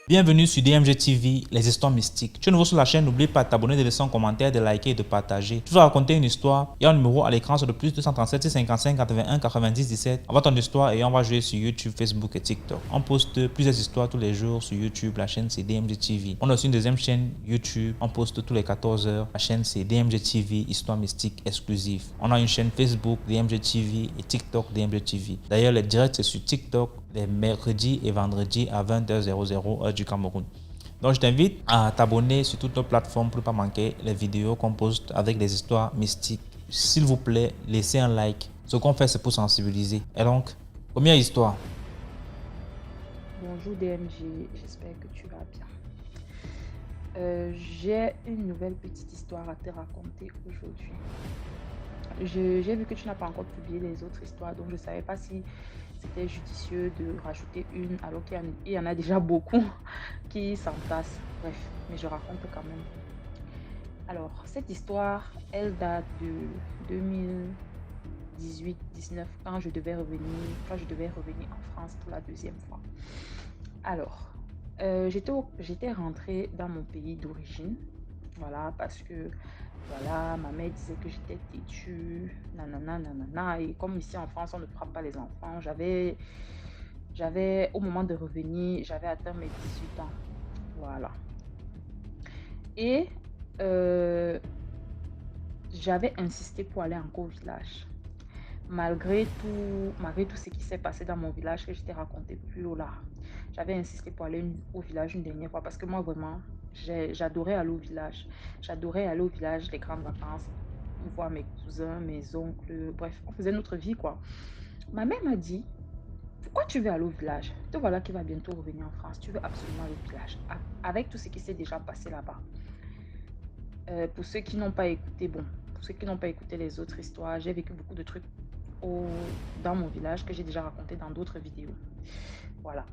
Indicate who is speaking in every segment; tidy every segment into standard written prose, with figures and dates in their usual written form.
Speaker 1: Bienvenue sur DMG TV, les histoires mystiques. Tu es nouveau sur la chaîne, n'oublie pas de t'abonner, de laisser un commentaire, de liker et de partager. Tu vas raconter une histoire, il y a un numéro à l'écran sur le plus 237 655 81 90 17. Envoie ton histoire et on va jouer sur YouTube, Facebook et TikTok. On poste plusieurs histoires tous les jours sur YouTube, la chaîne c'est DMG TV. On a aussi une deuxième chaîne YouTube, on poste tous les 14 h. La chaîne c'est DMG TV, histoire mystique exclusive. On a une chaîne Facebook DMG TV et TikTok DMG TV. D'ailleurs, les directs c'est sur TikTok les mercredis et vendredis à 20h00 heure du Cameroun. Donc je t'invite à t'abonner sur toutes nos plateformes pour ne pas manquer les vidéos qu'on poste avec des histoires mystiques. S'il vous plaît, laissez un like. Ce qu'on fait, c'est pour sensibiliser. Et donc, première histoire.
Speaker 2: Bonjour DMG, j'espère que tu vas bien. J'ai une nouvelle petite histoire à te raconter aujourd'hui. J'ai vu que tu n'as pas encore publié les autres histoires, donc je ne savais pas si c'était judicieux de rajouter une alors qu'il y en a déjà beaucoup qui s'entassent. Bref, mais je raconte quand même. Alors, cette histoire, elle date de 2018-19 quand je devais revenir en France pour la deuxième fois. Alors, j'étais rentrée dans mon pays d'origine, voilà, parce que voilà, ma mère disait que j'étais têtue, nanana, et comme ici en France, on ne frappe pas les enfants, au moment de revenir, j'avais atteint mes 18 ans, voilà. Et j'avais insisté pour aller encore au village, malgré tout ce qui s'est passé dans mon village que je t'ai raconté plus haut là. J'avais insisté pour aller au village une dernière fois parce que moi, vraiment, j'adorais aller au village. J'adorais aller au village, les grandes vacances, voir mes cousins, mes oncles, bref, on faisait notre vie, quoi. Ma mère m'a dit, pourquoi tu veux aller au village? Te voilà qui va bientôt revenir en France. Tu veux absolument aller au village. Avec tout ce qui s'est déjà passé là-bas. Pour ceux qui n'ont pas écouté, pour ceux qui n'ont pas écouté les autres histoires, j'ai vécu beaucoup de trucs dans mon village que j'ai déjà raconté dans d'autres vidéos. Voilà.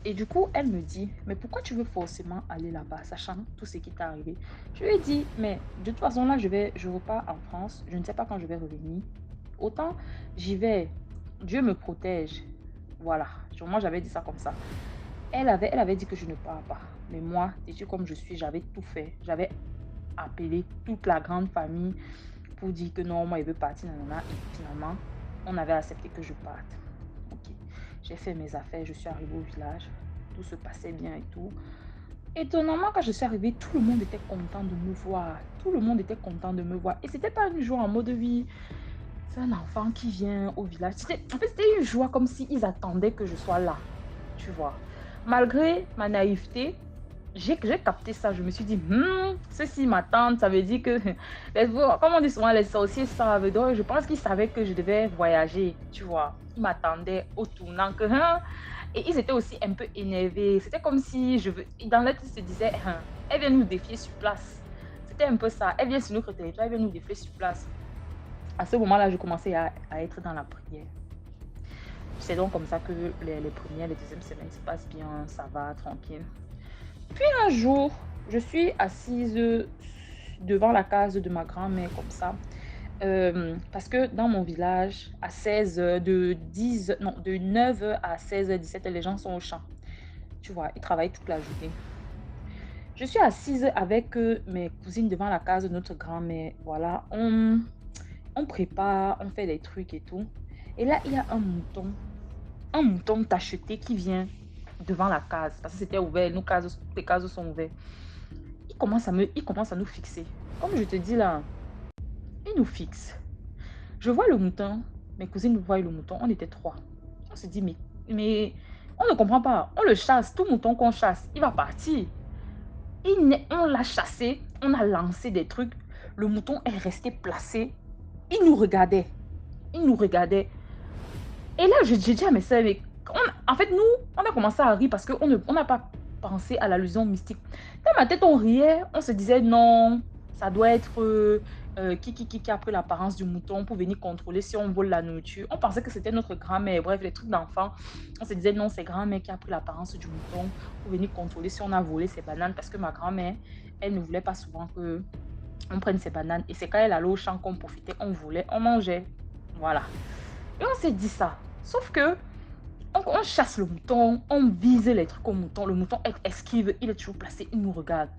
Speaker 2: Et du coup, elle me dit, mais pourquoi tu veux forcément aller là-bas, sachant tout ce qui t'est arrivé? Je lui ai dit, mais de toute façon, là, je repars en France. Je ne sais pas quand je vais revenir. Autant j'y vais, Dieu me protège. Voilà. Moi, j'avais dit ça comme ça. Elle avait dit que je ne pars pas. Mais moi, têtue comme je suis, j'avais tout fait. J'avais appelé toute la grande famille pour dire que non, moi, il veut partir. Nanana. Et finalement, on avait accepté que je parte. J'ai fait mes affaires, je suis arrivée au village, tout se passait bien et tout. Étonnamment, quand je suis arrivée, tout le monde était content de me voir. Tout le monde était content de me voir. Et c'était pas une joie en mode vie. C'est un enfant qui vient au village. C'était une joie comme s'ils attendaient que je sois là. Tu vois. Malgré ma naïveté, j'ai capté ça. Je me suis dit, ceci m'attend. Ça veut dire que, comme on dit souvent, les sorciers savent. Donc, je pense qu'ils savaient que je devais voyager. Tu vois. Ils m'attendaient au tournant que et ils étaient aussi un peu énervés. C'était comme si dans leur tête, ils se disaient elle vient nous défier sur place. C'était un peu ça. Elle vient sur notre territoire, elle vient nous défier sur place. À ce moment-là, je commençais à être dans la prière. C'est donc comme ça que les premières, les deuxièmes semaines se passent bien, ça va, tranquille. Puis un jour, je suis assise devant la case de ma grand-mère comme ça. Parce que dans mon village, à 16h, de 9h à 16h, 17h, les gens sont au champ. Tu vois, ils travaillent toute la journée. Je suis assise avec mes cousines devant la case de notre grand-mère. Voilà, on prépare, on fait des trucs et tout. Et là, il y a un mouton tacheté qui vient devant la case. Parce que c'était ouvert, les cases sont ouvertes. Il commence à nous fixer. Comme je te dis là, il nous fixe. Je vois le mouton, mes cousines voient le mouton, on était 3. On se dit, mais on ne comprend pas. On le chasse, tout mouton qu'on chasse, il va partir. On l'a chassé, on a lancé des trucs. Le mouton est resté placé. Il nous regardait. Et là, j'ai dit à mes soeurs, en fait, nous, on a commencé à rire parce qu'on n'a pas pensé à l'allusion mystique. Dans ma tête, on riait, on se disait non, ça doit être qui a pris l'apparence du mouton pour venir contrôler si on vole la nourriture. On pensait que c'était notre grand-mère, bref, les trucs d'enfants. On se disait non, c'est grand-mère qui a pris l'apparence du mouton pour venir contrôler si on a volé ses bananes parce que ma grand-mère, elle ne voulait pas souvent qu'on prenne ses bananes. Et c'est quand elle allait au champ qu'on profitait, on volait, on mangeait. Voilà. Et on s'est dit ça. Sauf que on chasse le mouton, on vise les trucs au mouton. Le mouton esquive, il est toujours placé, il nous regarde.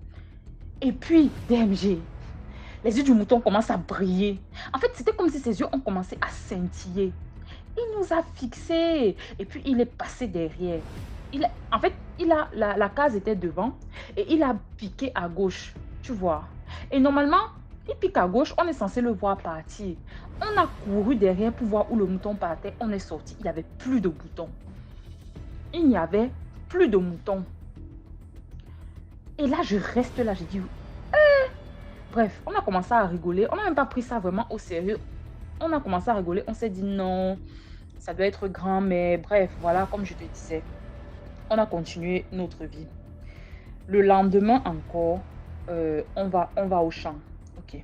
Speaker 2: Et puis, DMG, les yeux du mouton commencent à briller. En fait, c'était comme si ses yeux ont commencé à scintiller. Il nous a fixés. Et puis, il est passé derrière. En fait, la case était devant et il a piqué à gauche. Tu vois. Et normalement, il pique à gauche, on est censé le voir partir. On a couru derrière pour voir où le mouton partait. On est sorti. Il n'y avait plus de moutons. Il n'y avait plus de moutons. Et là, je reste là. J'ai dit, bref, on a commencé à rigoler. On n'a même pas pris ça vraiment au sérieux. On a commencé à rigoler. On s'est dit non, ça doit être grand. Mais bref, voilà, comme je te disais, on a continué notre vie. Le lendemain encore, on va au champ. Ok.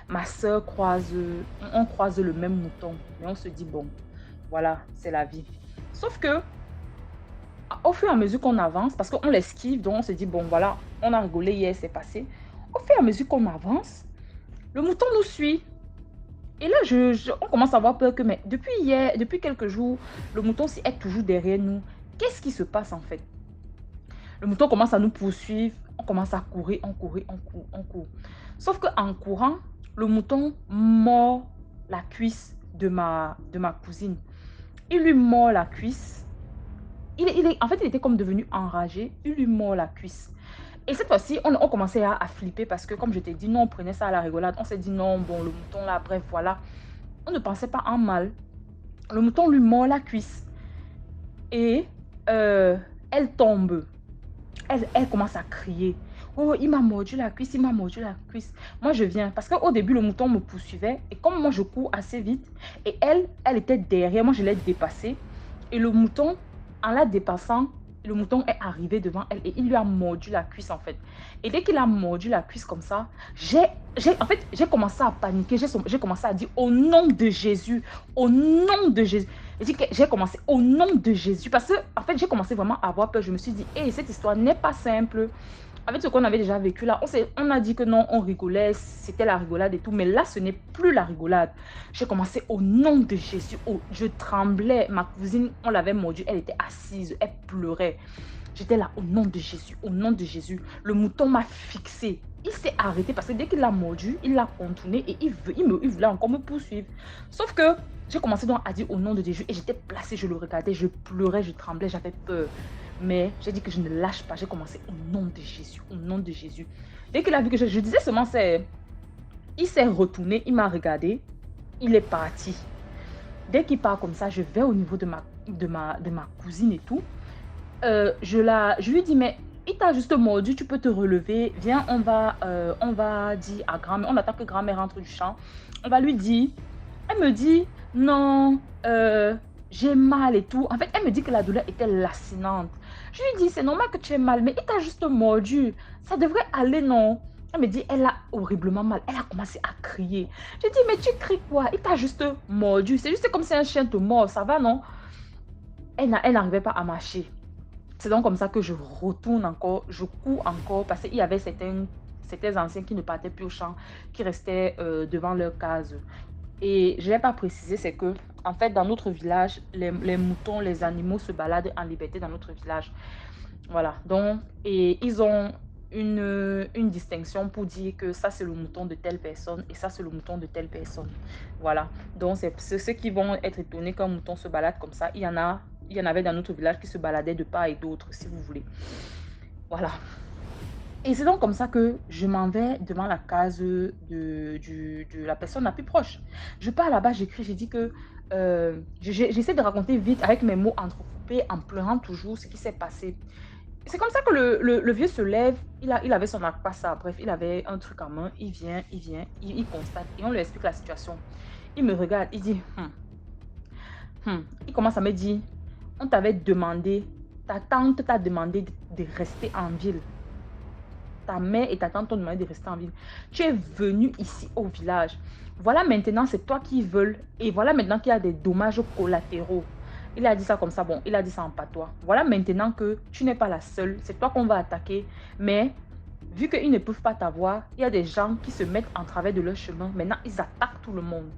Speaker 2: Ma soeur on croise le même mouton. Mais on se dit, bon, voilà, c'est la vie. Sauf que, au fur et à mesure qu'on avance, parce qu'on l'esquive, donc on se dit, bon, voilà, on a rigolé hier, c'est passé. Au fur et à mesure qu'on avance, le mouton nous suit. Et là, on commence à avoir peur que, mais depuis hier, depuis quelques jours, le mouton est toujours derrière nous. Qu'est-ce qui se passe en fait? Le mouton commence à nous poursuivre. On commence à courir, on court. Sauf qu'en courant, le mouton mord la cuisse de ma cousine. Il lui mord la cuisse. En fait, il était comme devenu enragé. Il lui mord la cuisse. Et cette fois-ci, on commençait à flipper parce que, comme je t'ai dit, nous, on prenait ça à la rigolade. On s'est dit non, bon, le mouton là, bref, voilà. On ne pensait pas en mal. Le mouton lui mord la cuisse. Et elle tombe. Elle commence à crier. Oh, il m'a mordu la cuisse, il m'a mordu la cuisse. Moi, je viens. Parce qu'au début, le mouton me poursuivait. Et comme moi, je cours assez vite. Et elle était derrière. Moi, je l'ai dépassée. Et le mouton, en la dépassant, le mouton est arrivé devant elle. Et il lui a mordu la cuisse, en fait. Et dès qu'il a mordu la cuisse comme ça, en fait, j'ai commencé à paniquer. J'ai commencé à dire au nom de Jésus. Au nom de Jésus. J'ai commencé au nom de Jésus. Parce que, en fait, j'ai commencé vraiment à avoir peur. Je me suis dit, hey, cette histoire n'est pas simple. Avec ce qu'on avait déjà vécu là, on a dit que non, on rigolait, c'était la rigolade et tout. Mais là, ce n'est plus la rigolade. J'ai commencé au nom de Jésus. Oh, je tremblais. Ma cousine, on l'avait mordue. Elle était assise, elle pleurait. J'étais là au nom de Jésus, au nom de Jésus. Le mouton m'a fixé. Il s'est arrêté parce que dès qu'il l'a mordu, il l'a contourné et il voulait encore me poursuivre. Sauf que j'ai commencé donc à dire au nom de Jésus et j'étais placée, je le regardais, je pleurais, je tremblais, j'avais peur. Mais j'ai dit que je ne lâche pas. J'ai commencé au nom de Jésus, au nom de Jésus. Dès qu'il a vu que je disais seulement, il s'est retourné, il m'a regardé, il est parti. Dès qu'il part comme ça, je vais au niveau de ma cousine et tout. Je lui dis, mais il t'a juste mordu, tu peux te relever. Viens, on va dire à grand-mère, on attend que grand-mère rentre du champ. On va lui dire. Elle me dit, non, j'ai mal et tout. En fait, elle me dit que la douleur était lacinante. Je lui dis, c'est normal que tu aies mal, mais il t'a juste mordu. Ça devrait aller, non? Elle me dit, elle a horriblement mal. Elle a commencé à crier. Je dis, mais tu cries quoi? Il t'a juste mordu. C'est juste comme si un chien te mord, ça va, non? Elle n'arrivait pas à marcher. C'est donc comme ça que je retourne encore, je cours encore, parce qu'il y avait certains anciens qui ne partaient plus au champ, qui restaient devant leur case. Et je n'ai pas précisé, c'est que, en fait, dans notre village, les moutons, les animaux se baladent en liberté dans notre village. Voilà. Donc, et ils ont une distinction pour dire que ça, c'est le mouton de telle personne et ça, c'est le mouton de telle personne. Voilà. Donc, c'est ceux qui vont être étonnés qu'un mouton se balade comme ça. Il y en avait dans notre village qui se baladaient de part et d'autre, si vous voulez. Voilà. Et c'est donc comme ça que je m'en vais devant la case de la personne la plus proche. Je pars là-bas, j'écris, j'ai dit que j'essaie de raconter vite avec mes mots entrecoupés, en pleurant toujours ce qui s'est passé. C'est comme ça que le vieux se lève, il avait son ça, bref, il avait un truc en main, il vient, il constate et on lui explique la situation. Il me regarde, il dit, il commence à me dire, on t'avait demandé, ta tante t'a demandé de rester en ville. Ta mère et ta tante t'ont demandé de rester en ville. Tu es venu ici au village. Voilà maintenant, c'est toi qui veux. Et voilà maintenant qu'il y a des dommages collatéraux. Il a dit ça comme ça. Bon, il a dit ça en patois. Voilà maintenant que tu n'es pas la seule. C'est toi qu'on va attaquer. Mais vu qu'ils ne peuvent pas t'avoir, il y a des gens qui se mettent en travers de leur chemin. Maintenant, ils attaquent tout le monde.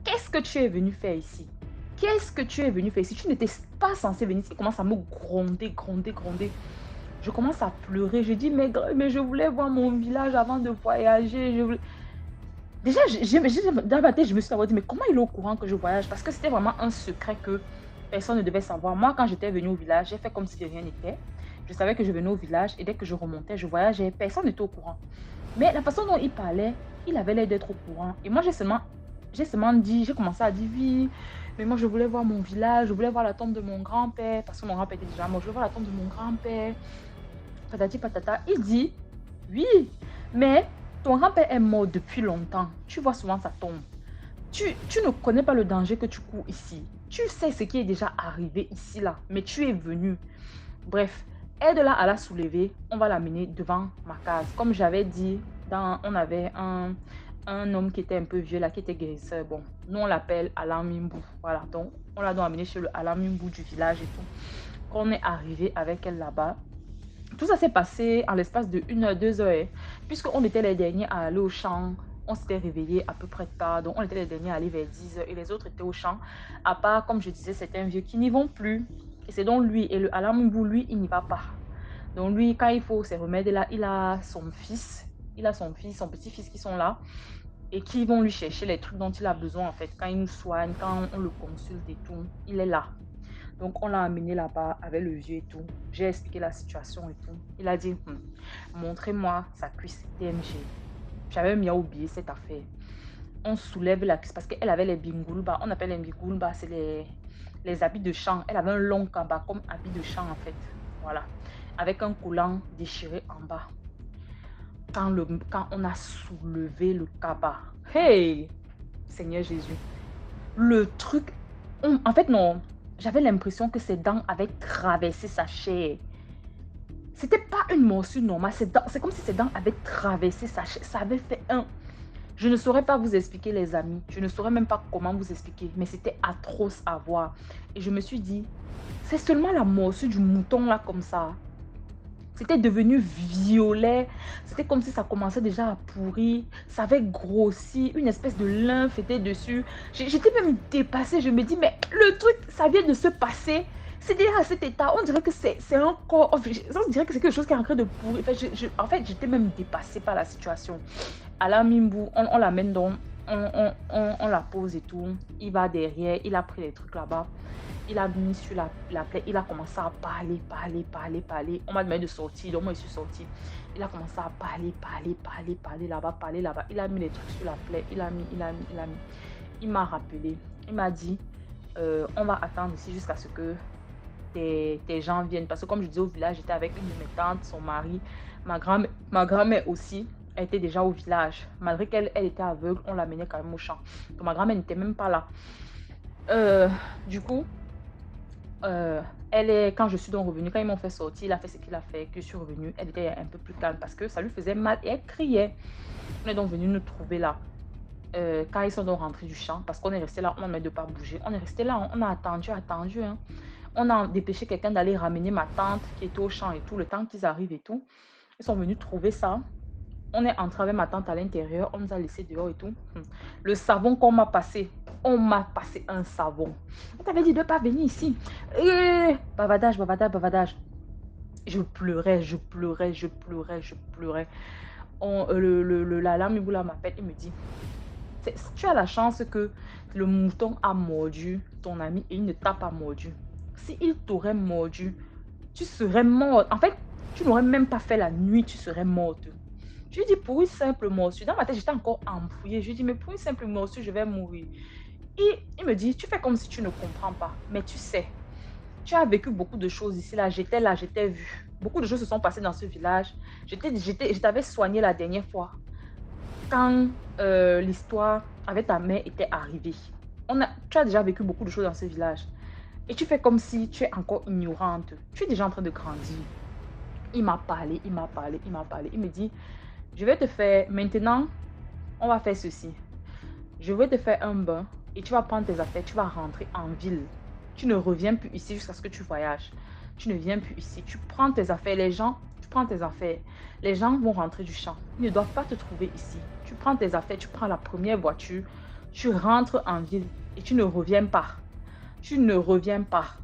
Speaker 2: Qu'est-ce que tu es venu faire ici? qu'est-ce que tu es venu faire ici? Tu n'étais pas censé venir ici. Il commence à me gronder, gronder, gronder. Je commence à pleurer. Je dis, mais je voulais voir mon village avant de voyager. Déjà, dans ma tête, je me suis dit, mais comment il est au courant que je voyage? Parce que c'était vraiment un secret que personne ne devait savoir. Moi, quand j'étais venue au village, j'ai fait comme si de rien n'était. Je savais que je venais au village et dès que je remontais, je voyageais. Personne n'était au courant. Mais la façon dont il parlait, il avait l'air d'être au courant. Et moi, j'ai commencé à dire, oui, mais moi, je voulais voir mon village, je voulais voir la tombe de mon grand-père, parce que mon grand-père était déjà mort, je voulais voir la tombe de mon grand-père. Patati patata. Il dit, oui, mais ton grand-père est mort depuis longtemps. Tu vois souvent sa tombe. Tu ne connais pas le danger que tu cours ici. Tu sais ce qui est déjà arrivé ici, là. Mais tu es venu. Bref, aide-la à la soulever. On va l'amener devant ma case. Comme j'avais dit, on avait un homme qui était un peu vieux, là, qui était guérisseur. Bon, nous, on l'appelle Alain Mimbou. Voilà, donc, on l'a donc amené chez le Alain Mimbou du village et tout. Quand on est arrivé avec elle là-bas, tout ça s'est passé en l'espace de 1 heure, 2 heures. Puisqu'on était les derniers à aller au champ, on s'était réveillés à peu près tard. Donc, on était les derniers à aller vers 10 heures et les autres étaient au champ. À part, comme je disais, c'est un vieux qui n'y vont plus. Et c'est donc lui. Et le Alamumbu, lui, il n'y va pas. Donc, lui, quand il faut ces remèdes-là, il a son fils. Il a son fils, son petit-fils qui sont là. Et qui vont lui chercher les trucs dont il a besoin, en fait. Quand il nous soigne, quand on le consulte et tout, il est là. Donc, on l'a amené là-bas avec le vieux et tout. J'ai expliqué la situation et tout. Il a dit, montrez-moi sa cuisse DMG. J'avais mis à oublier cette affaire. On soulève la cuisse parce qu'elle avait les bingulba. On appelle les bingulba, c'est les habits de champ. Elle avait un long kaba comme habit de champ en fait. Voilà. Avec un coulant déchiré en bas. Quand on a soulevé le kaba, hey, Seigneur Jésus, le truc, en fait non, j'avais l'impression que ses dents avaient traversé sa chair. C'était pas une morsure normale, c'est comme si ses dents avaient traversé sa chair. Ça avait fait un... Je ne saurais pas vous expliquer les amis, je ne saurais même pas comment vous expliquer, mais c'était atroce à voir. Et je me suis dit, c'est seulement la morsure du mouton là comme ça. C'était devenu violet. C'était comme si ça commençait déjà à pourrir. Ça avait grossi. Une espèce de lymphe était dessus. J'étais même dépassée. Je me dis, mais le truc, ça vient de se passer. C'est déjà à cet état. On dirait que c'est un corps. On dirait que c'est quelque chose qui est en train de pourrir. En fait, j'étais même dépassée par la situation. Alain Mimbou, on l'amène donc. On la pose et tout. Il va derrière. Il a pris les trucs là-bas. Il a mis sur la plaie, il a commencé à parler. On m'a demandé de sortir, donc moi je suis sortie. Il a commencé à parler là-bas. Il a mis les trucs sur la plaie, il a mis. Il m'a rappelé, il m'a dit, on va attendre ici jusqu'à ce que tes gens viennent. Parce que comme je disais au village, j'étais avec une de mes tantes, son mari, ma grand-mère aussi. Elle était déjà au village. Malgré qu'elle était aveugle, on l'amenait quand même au champ. Donc ma grand-mère n'était même pas là. Du coup, quand je suis donc revenue, quand ils m'ont fait sortir, il a fait ce qu'il a fait, que je suis revenue, elle était un peu plus calme parce que ça lui faisait mal et elle criait. On est donc venu nous trouver là. Quand ils sont donc rentrés du champ, parce qu'on est resté là, on ne de pas bouger. On est resté là, on a attendu. Hein. On a dépêché quelqu'un d'aller ramener ma tante qui était au champ et tout, le temps qu'ils arrivent et tout. Ils sont venus trouver ça. On est entré avec ma tante à l'intérieur, on nous a laissé dehors et tout. Le savon qu'on m'a passé, on m'a passé un savon. On t'avait dit de ne pas venir ici. Bavardage. Je pleurais. La lame Iboula m'appelle et me dit, tu as la chance que le mouton a mordu ton ami et il ne t'a pas mordu. S'il t'aurait mordu, tu serais morte. En fait, tu n'aurais même pas fait la nuit, tu serais morte. Je lui dis, pour une simple morsure. Dans ma tête, j'étais encore embrouillée. Je lui dis, mais pour une simple morsure, je vais mourir. Et il me dit, tu fais comme si tu ne comprends pas. Mais tu sais, tu as vécu beaucoup de choses ici. Là, je t'ai vu. Beaucoup de choses se sont passées dans ce village. Je t'avais soigné la dernière fois. Quand l'histoire avec ta mère était arrivée. Tu as déjà vécu beaucoup de choses dans ce village. Et tu fais comme si tu es encore ignorante. Tu es déjà en train de grandir. Il m'a parlé. Il me dit, je vais te faire, maintenant, on va faire ceci. Je vais te faire un bain et tu vas prendre tes affaires, tu vas rentrer en ville. Tu ne reviens plus ici jusqu'à ce que tu voyages. Tu ne viens plus ici. Tu prends tes affaires, tu prends tes affaires. Les gens vont rentrer du champ. Ils ne doivent pas te trouver ici. Tu prends tes affaires, tu prends la première voiture, tu rentres en ville et tu ne reviens pas. Tu ne reviens pas.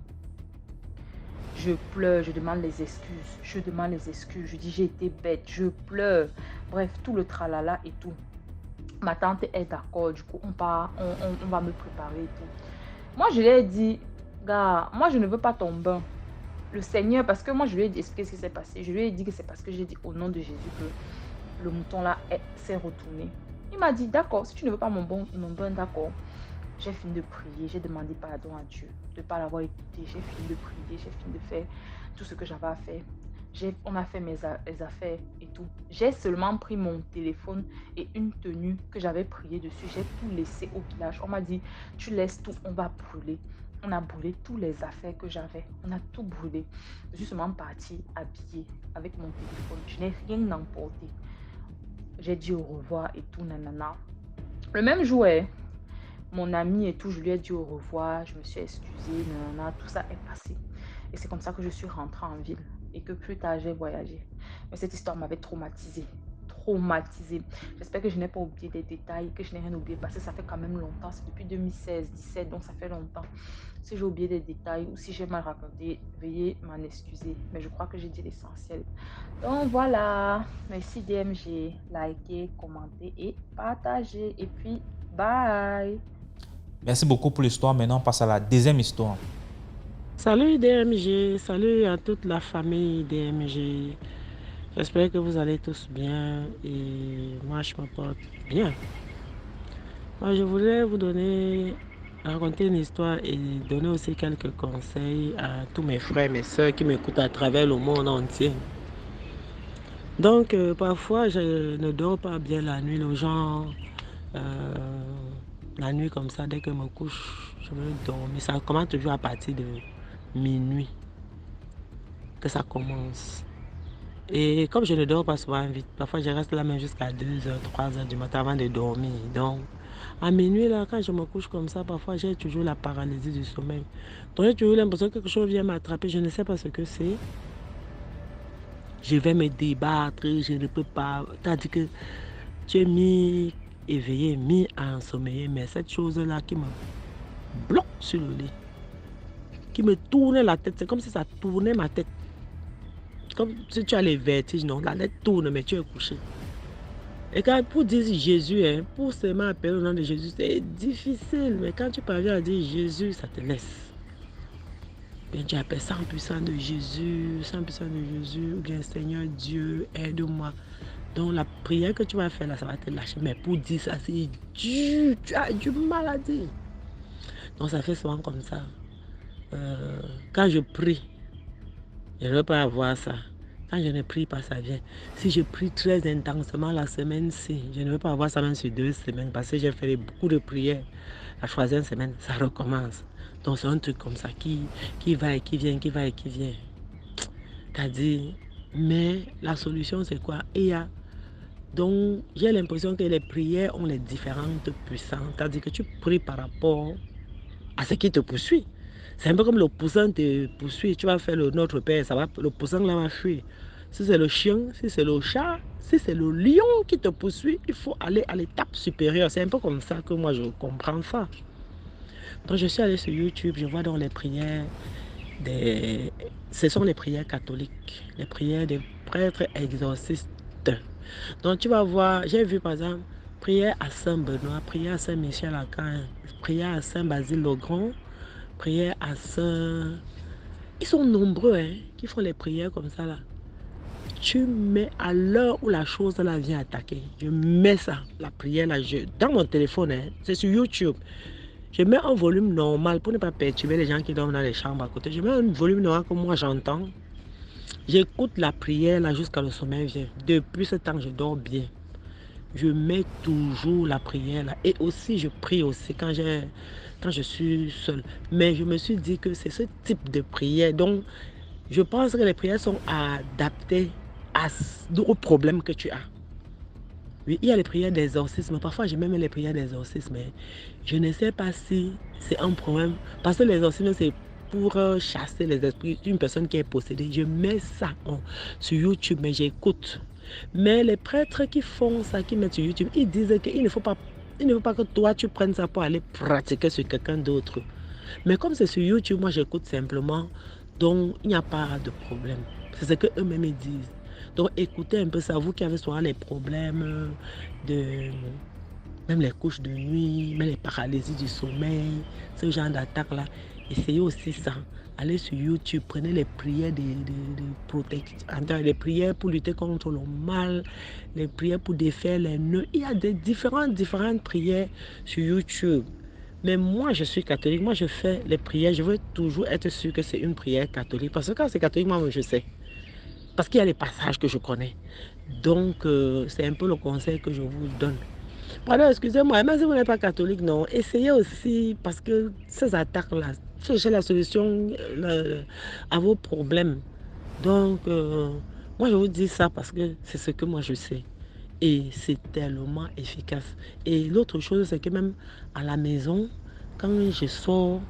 Speaker 2: Je pleure, je demande les excuses. Je demande les excuses. Je dis, j'ai été bête, je pleure. Bref, tout le tralala et tout. Ma tante est d'accord. Du coup, on va me préparer et tout. Moi, je lui ai dit, gars, moi, je ne veux pas ton bain. Le Seigneur, parce que moi, je lui ai dit, expliqué ce qui s'est passé. Je lui ai dit que c'est parce que j'ai dit au nom de Jésus que le mouton là s'est retourné. Il m'a dit, d'accord, si tu ne veux pas mon bain, d'accord. J'ai fini de prier, j'ai demandé pardon à Dieu de ne pas l'avoir écouté. J'ai fini de prier, j'ai fini de faire tout ce que j'avais à faire. On a fait mes affaires et tout. J'ai seulement pris mon téléphone et une tenue que j'avais prié dessus. J'ai tout laissé au village. On m'a dit, tu laisses tout, on va brûler. On a brûlé toutes les affaires que j'avais. On a tout brûlé. Je suis seulement partie habillée avec mon téléphone. Je n'ai rien emporté. J'ai dit au revoir et tout, nanana. Le même jour, mon ami et tout, je lui ai dit au revoir, je me suis excusée, nanana, tout ça est passé. Et c'est comme ça que je suis rentrée en ville et que plus tard, j'ai voyagé. Mais cette histoire m'avait traumatisée. Traumatisée. J'espère que je n'ai pas oublié des détails, que je n'ai rien oublié parce que ça fait quand même longtemps. C'est depuis 2016-17, donc ça fait longtemps. Si j'ai oublié des détails ou si j'ai mal raconté, veuillez m'en excuser. Mais je crois que j'ai dit l'essentiel. Donc voilà. Merci DMG. Likez, commentez et partagez. Et puis, bye.
Speaker 1: Merci beaucoup pour l'histoire. Maintenant, on passe à la deuxième histoire.
Speaker 3: Salut DMG, salut à toute la famille DMG. J'espère que vous allez tous bien et moi je me porte bien. Moi, je voulais vous raconter une histoire et donner aussi quelques conseils à tous mes frères et mes soeurs qui m'écoutent à travers le monde entier. Donc, parfois, je ne dors pas bien la nuit, le genre, la nuit comme ça, dès que je me couche, je veux dormir. Ça commence toujours à partir de minuit que ça commence. Et comme je ne dors pas souvent vite, parfois je reste là même jusqu'à 2h, 3h du matin avant de dormir. Donc, à minuit, là, quand je me couche comme ça, parfois j'ai toujours la paralysie du sommeil. Donc, j'ai toujours l'impression que quelque chose vient m'attraper, je ne sais pas ce que c'est. Je vais me débattre, je ne peux pas. C'est-à-dire que tu es mis éveillé, mis à ensommeiller, mais cette chose-là qui me bloque sur le lit, qui me tournait la tête, c'est comme si ça tournait ma tête. Comme si tu as les vertiges, non, la tête tourne, mais tu es couché. Et quand pour dire Jésus, pour seulement appeler le nom de Jésus, c'est difficile, mais quand tu parviens à dire Jésus, ça te laisse. Bien, tu appelles Saint puissant de Jésus, Saint puissant de Jésus, ou bien Seigneur Dieu, aide-moi. Donc la prière que tu vas faire là, ça va te lâcher. Mais pour dire ça, c'est dur, tu as du mal à dire. Donc ça fait souvent comme ça. Quand je prie, je ne veux pas avoir ça. Quand je ne prie pas, ça vient. Si je prie très intensément la semaine-ci, je ne veux pas avoir ça même sur 2 semaines parce que j'ai fait beaucoup de prières. La 3e semaine, ça recommence. Donc c'est un truc comme ça qui va et qui vient, qui va et qui vient. C'est-à-dire, mais la solution c'est quoi? Donc j'ai l'impression que les prières ont les différentes puissances. C'est-à-dire que tu pries par rapport à ce qui te poursuit. C'est un peu comme le poussin te poursuit. Tu vas faire Notre Père, le poussin là va fuir. Si c'est le chien, si c'est le chat, si c'est le lion qui te poursuit, il faut aller à l'étape supérieure. C'est un peu comme ça que moi je comprends ça. Donc je suis allé sur YouTube, je vois dans les prières, ce sont les prières catholiques, les prières des prêtres exorcistes. Donc tu vas voir, j'ai vu par exemple, prière à Saint Benoît, prière à Saint Michel Archange, prière à Saint Basile le Grand, prière à Saint... Ils sont nombreux qui font les prières comme ça là. Tu mets à l'heure où la chose là vient attaquer. Je mets ça, la prière là, dans mon téléphone, c'est sur YouTube. Je mets un volume normal pour ne pas perturber les gens qui dorment dans les chambres à côté. Je mets un volume normal que moi j'entends. J'écoute la prière là jusqu'à le sommeil vient. Depuis ce temps, je dors bien. Je mets toujours la prière là. Et aussi, je prie aussi quand je suis seule. Mais je me suis dit que c'est ce type de prière. Donc, je pense que les prières sont adaptées aux problèmes que tu as. Oui, il y a les prières d'exorcisme. Parfois, j'ai même les prières d'exorcisme. Mais je ne sais pas si c'est un problème. Parce que l'exorcisme, c'est pour chasser les esprits d'une personne qui est possédée. Je mets ça sur YouTube, mais j'écoute. Mais les prêtres qui font ça, qui mettent sur YouTube, ils disent qu'il ne faut pas que toi, tu prennes ça pour aller pratiquer sur quelqu'un d'autre. Mais comme c'est sur YouTube, moi j'écoute simplement, donc il n'y a pas de problème. C'est ce qu'eux-mêmes disent. Donc écoutez un peu ça, vous qui avez souvent les problèmes de même les couches de nuit, même les paralysies du sommeil, ce genre d'attaque-là, essayez aussi ça. Allez sur YouTube, prenez les prières de protection, les prières pour lutter contre le mal, les prières pour défaire les nœuds. Il y a des différentes prières sur YouTube. Mais moi, je suis catholique. Moi, je fais les prières. Je veux toujours être sûr que c'est une prière catholique. Parce que quand c'est catholique, moi, je sais. Parce qu'il y a les passages que je connais. Donc, c'est un peu le conseil que je vous donne. Pardon, excusez-moi, même si vous n'êtes pas catholique, non, essayez aussi, parce que ces attaques-là, cherchez la solution à vos problèmes. Donc, moi, je vous dis ça parce que c'est ce que moi je sais. Et c'est tellement efficace. Et l'autre chose, c'est que même à la maison, quand je sors,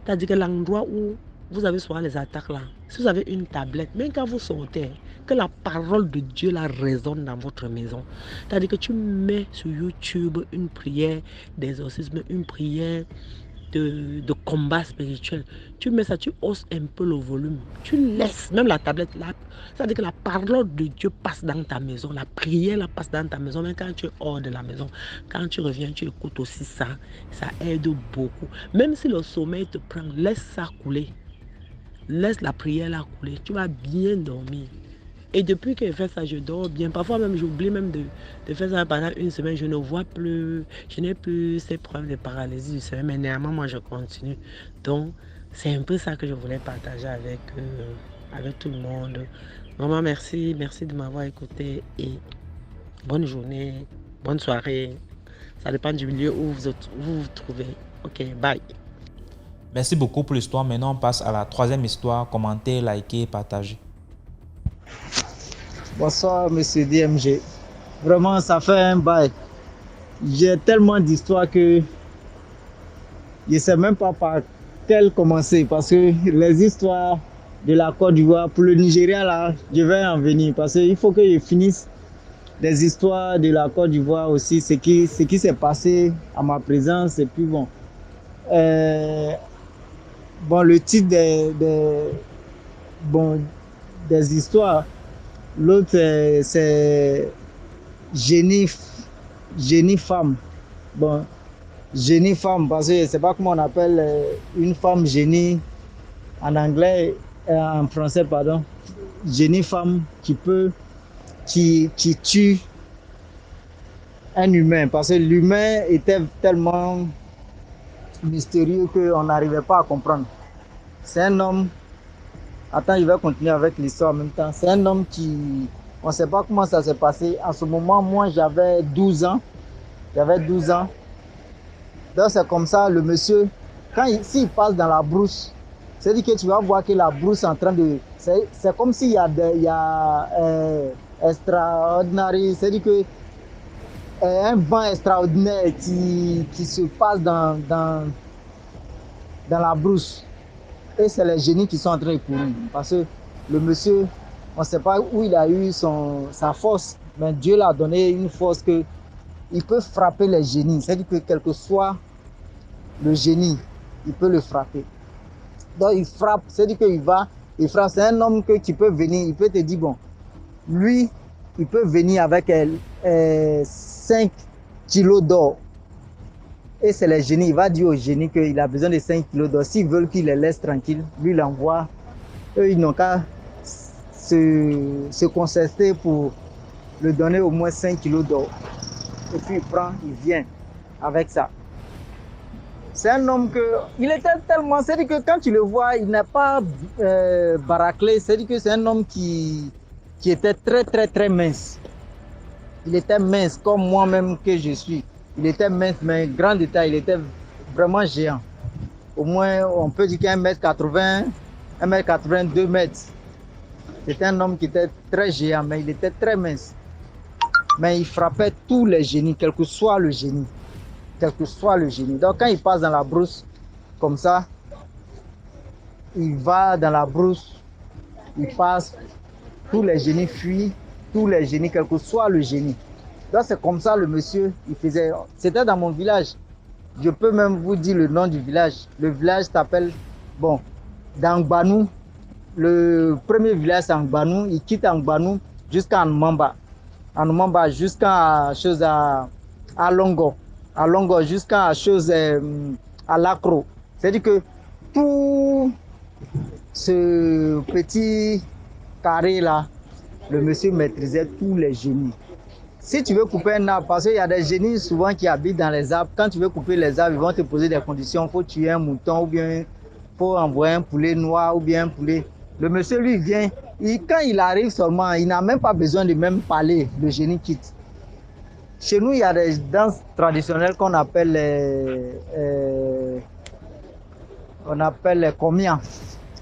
Speaker 3: c'est-à-dire que l'endroit où vous avez souvent les attaques là, si vous avez une tablette, même quand vous sortez, que la parole de Dieu la résonne dans votre maison. C'est-à-dire que tu mets sur YouTube une prière d'exorcisme, une prière de combat spirituel. Tu mets ça, tu hausses un peu le volume. Tu laisses même la tablette là. C'est-à-dire que la parole de Dieu passe dans ta maison. La prière la passe dans ta maison. Même quand tu es hors de la maison. Quand tu reviens, tu écoutes aussi ça. Ça aide beaucoup. Même si le sommeil te prend, laisse ça couler. Laisse la prière là couler. Tu vas bien dormir. Et depuis que je fais ça, je dors bien. Parfois même, j'oublie même de faire ça pendant une semaine. Je ne vois plus, je n'ai plus ces problèmes de paralysie du sommeil. Mais néanmoins, moi, je continue. Donc, c'est un peu ça que je voulais partager avec tout le monde. Vraiment, merci. Merci de m'avoir écouté. Et bonne journée, bonne soirée. Ça dépend du milieu où vous vous trouvez. Ok, bye.
Speaker 1: Merci beaucoup pour l'histoire. Maintenant, on passe à la troisième histoire. Commentez, likez, partagez.
Speaker 4: Bonsoir, monsieur DMG. Vraiment, ça fait un bail. J'ai tellement d'histoires que je ne sais même pas par quelle commencer. Parce que les histoires de la Côte d'Ivoire, pour le Nigeria, là, je vais en venir. Parce qu'il faut que je finisse des histoires de la Côte d'Ivoire aussi, ce qui s'est passé à ma présence. Et puis bon. Bon, le titre des histoires. L'autre, c'est génie femme. Bon, génie femme, parce que je ne sais pas comment on appelle une femme génie en anglais, en français, pardon. Génie femme qui tue un humain. Parce que l'humain était tellement mystérieux qu'on n'arrivait pas à comprendre. C'est un homme. Attends, je vais continuer avec l'histoire en même temps. C'est un homme on ne sait pas comment ça s'est passé. En ce moment, moi, j'avais 12 ans. Donc, c'est comme ça, le monsieur, s'il passe dans la brousse, c'est-à-dire que tu vas voir que la brousse est en train de... C'est comme s'il y a extraordinaire, c'est-à-dire que un vent extraordinaire qui se passe dans la brousse. Et c'est les génies qui sont en train de courir. Parce que le monsieur, on ne sait pas où il a eu sa force, mais Dieu l'a donné une force qu'il peut frapper les génies. C'est-à-dire que quel que soit le génie, il peut le frapper. Donc il frappe, c'est-à-dire qu'il frappe. C'est un homme qui peut venir, il peut te dire, bon, lui, il peut venir avec 5 kilos d'or. Et c'est les génies, il va dire aux génies qu'il a besoin de 5 kilos d'or. S'ils veulent qu'il les laisse tranquilles, lui l'envoie. Eux, ils n'ont qu'à se concerter pour le donner au moins 5 kilos d'or. Et puis il vient avec ça. C'est un homme il était tellement, c'est-à-dire que quand tu le vois, il n'est pas baraclé, c'est-à-dire que c'est un homme qui était très très très mince. Il était mince comme moi-même que je suis. Il était mince, mais grand détail, il était vraiment géant. Au moins, on peut dire qu'un mètre 80, 1m80, 2 mètres. C'était un homme qui était très géant, mais il était très mince. Mais il frappait tous les génies, quel que soit le génie. Quel que soit le génie. Donc quand il passe dans la brousse, comme ça, il va dans la brousse, il passe, tous les génies fuient, tous les génies, quel que soit le génie. Donc c'est comme ça le monsieur, il faisait. C'était dans mon village. Je peux même vous dire le nom du village. Le village s'appelle, bon, Dangbanou. Le premier village c'est Angbanou. Il quitte Angbanou jusqu'à Anmamba. Anmamba jusqu'à chose à Longo. À Longo jusqu'à chose à Lacro. C'est-à-dire que tout ce petit carré là, le monsieur maîtrisait tous les génies. Si tu veux couper un arbre, parce qu'il y a des génies souvent qui habitent dans les arbres, quand tu veux couper les arbres, ils vont te poser des conditions. Il faut tuer un mouton ou bien il faut envoyer un poulet noir ou bien un poulet. Le monsieur, lui, vient. Quand il arrive seulement, il n'a même pas besoin de même parler. Le génie quitte. Chez nous, il y a des danses traditionnelles qu'on appelle les comians.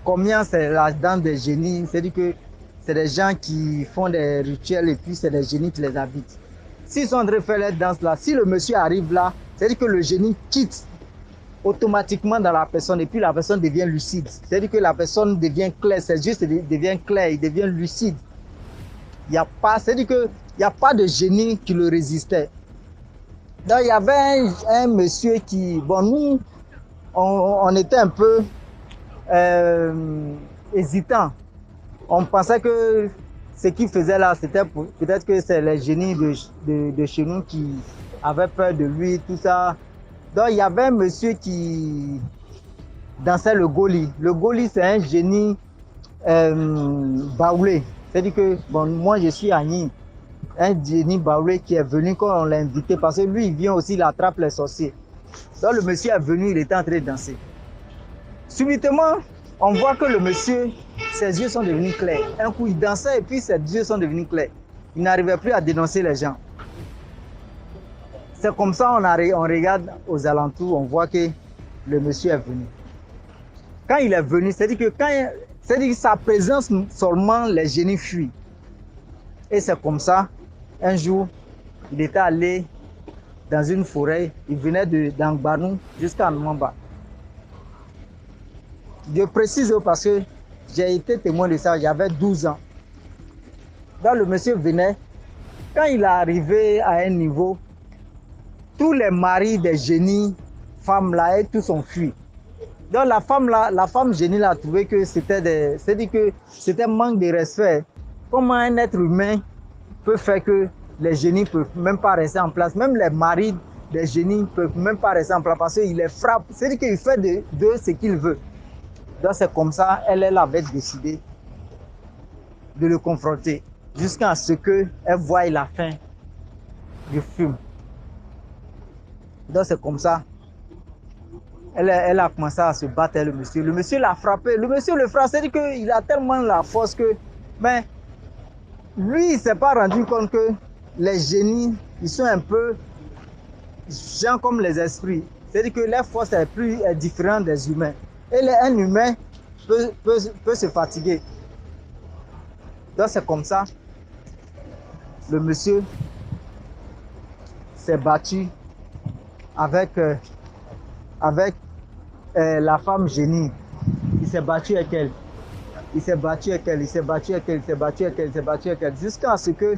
Speaker 4: Comians, c'est la danse des génies. C'est-à-dire que c'est des gens qui font des rituels et puis c'est des génies qui les habitent. S'ils sont en train de faire les danses là, si le monsieur arrive là, c'est-à-dire que le génie quitte automatiquement dans la personne et puis la personne devient lucide. C'est-à-dire que la personne devient claire, c'est juste devient clair, il devient lucide. Il n'y a pas, c'est-à-dire que il n'y a pas de génie qui le résistait. Donc il y avait un monsieur qui, bon nous, on était un peu hésitant. On pensait que ce qu'il faisait là, c'était peut-être que c'est les génies de chez nous qui avaient peur de lui, tout ça. Donc il y avait un monsieur qui dansait le goli. Le goli, c'est un génie baoulé. C'est-à-dire que, bon, moi je suis Agni, un génie baoulé qui est venu quand on l'a invité, parce que lui, il vient aussi, il attrape les sorciers. Donc le monsieur est venu, il était en train de danser. Subitement, on voit que le monsieur, ses yeux sont devenus clairs. Un coup, il dansait et puis ses yeux sont devenus clairs. Il n'arrivait plus à dénoncer les gens. C'est comme ça, on regarde aux alentours, on voit que le monsieur est venu. Quand il est venu, c'est-à-dire que sa présence seulement, les génies fuient. Et c'est comme ça, un jour, il était allé dans une forêt, il venait d'Angbanou jusqu'à Nwamba. Je précise parce que j'ai été témoin de ça, j'avais 12 ans. Donc le monsieur venait, quand il est arrivé à un niveau, tous les maris des génies, femmes là, et tous ont fui. Donc la femme génie là a trouvé que c'était un manque de respect. Comment un être humain peut faire que les génies ne peuvent même pas rester en place, même les maris des génies ne peuvent même pas rester en place parce qu'il les frappe, c'est-à-dire qu'il fait de ce qu'il veut. Donc c'est comme ça, elle avait décidé de le confronter jusqu'à ce qu'elle voie la fin du film. Donc c'est comme ça, elle a commencé à se battre avec le monsieur. Le monsieur l'a frappé, le monsieur le frappe, c'est-à-dire qu'il a tellement la force que, mais lui il ne s'est pas rendu compte que les génies, ils sont un peu gens comme les esprits. C'est-à-dire que leur force est différente des humains. Et un humain peut se fatiguer. Donc c'est comme ça, le monsieur s'est battu avec la femme génie. Il s'est battu avec elle. Il s'est battu avec elle, il s'est battu avec elle, il s'est battu avec elle, il s'est battu avec elle, jusqu'à ce que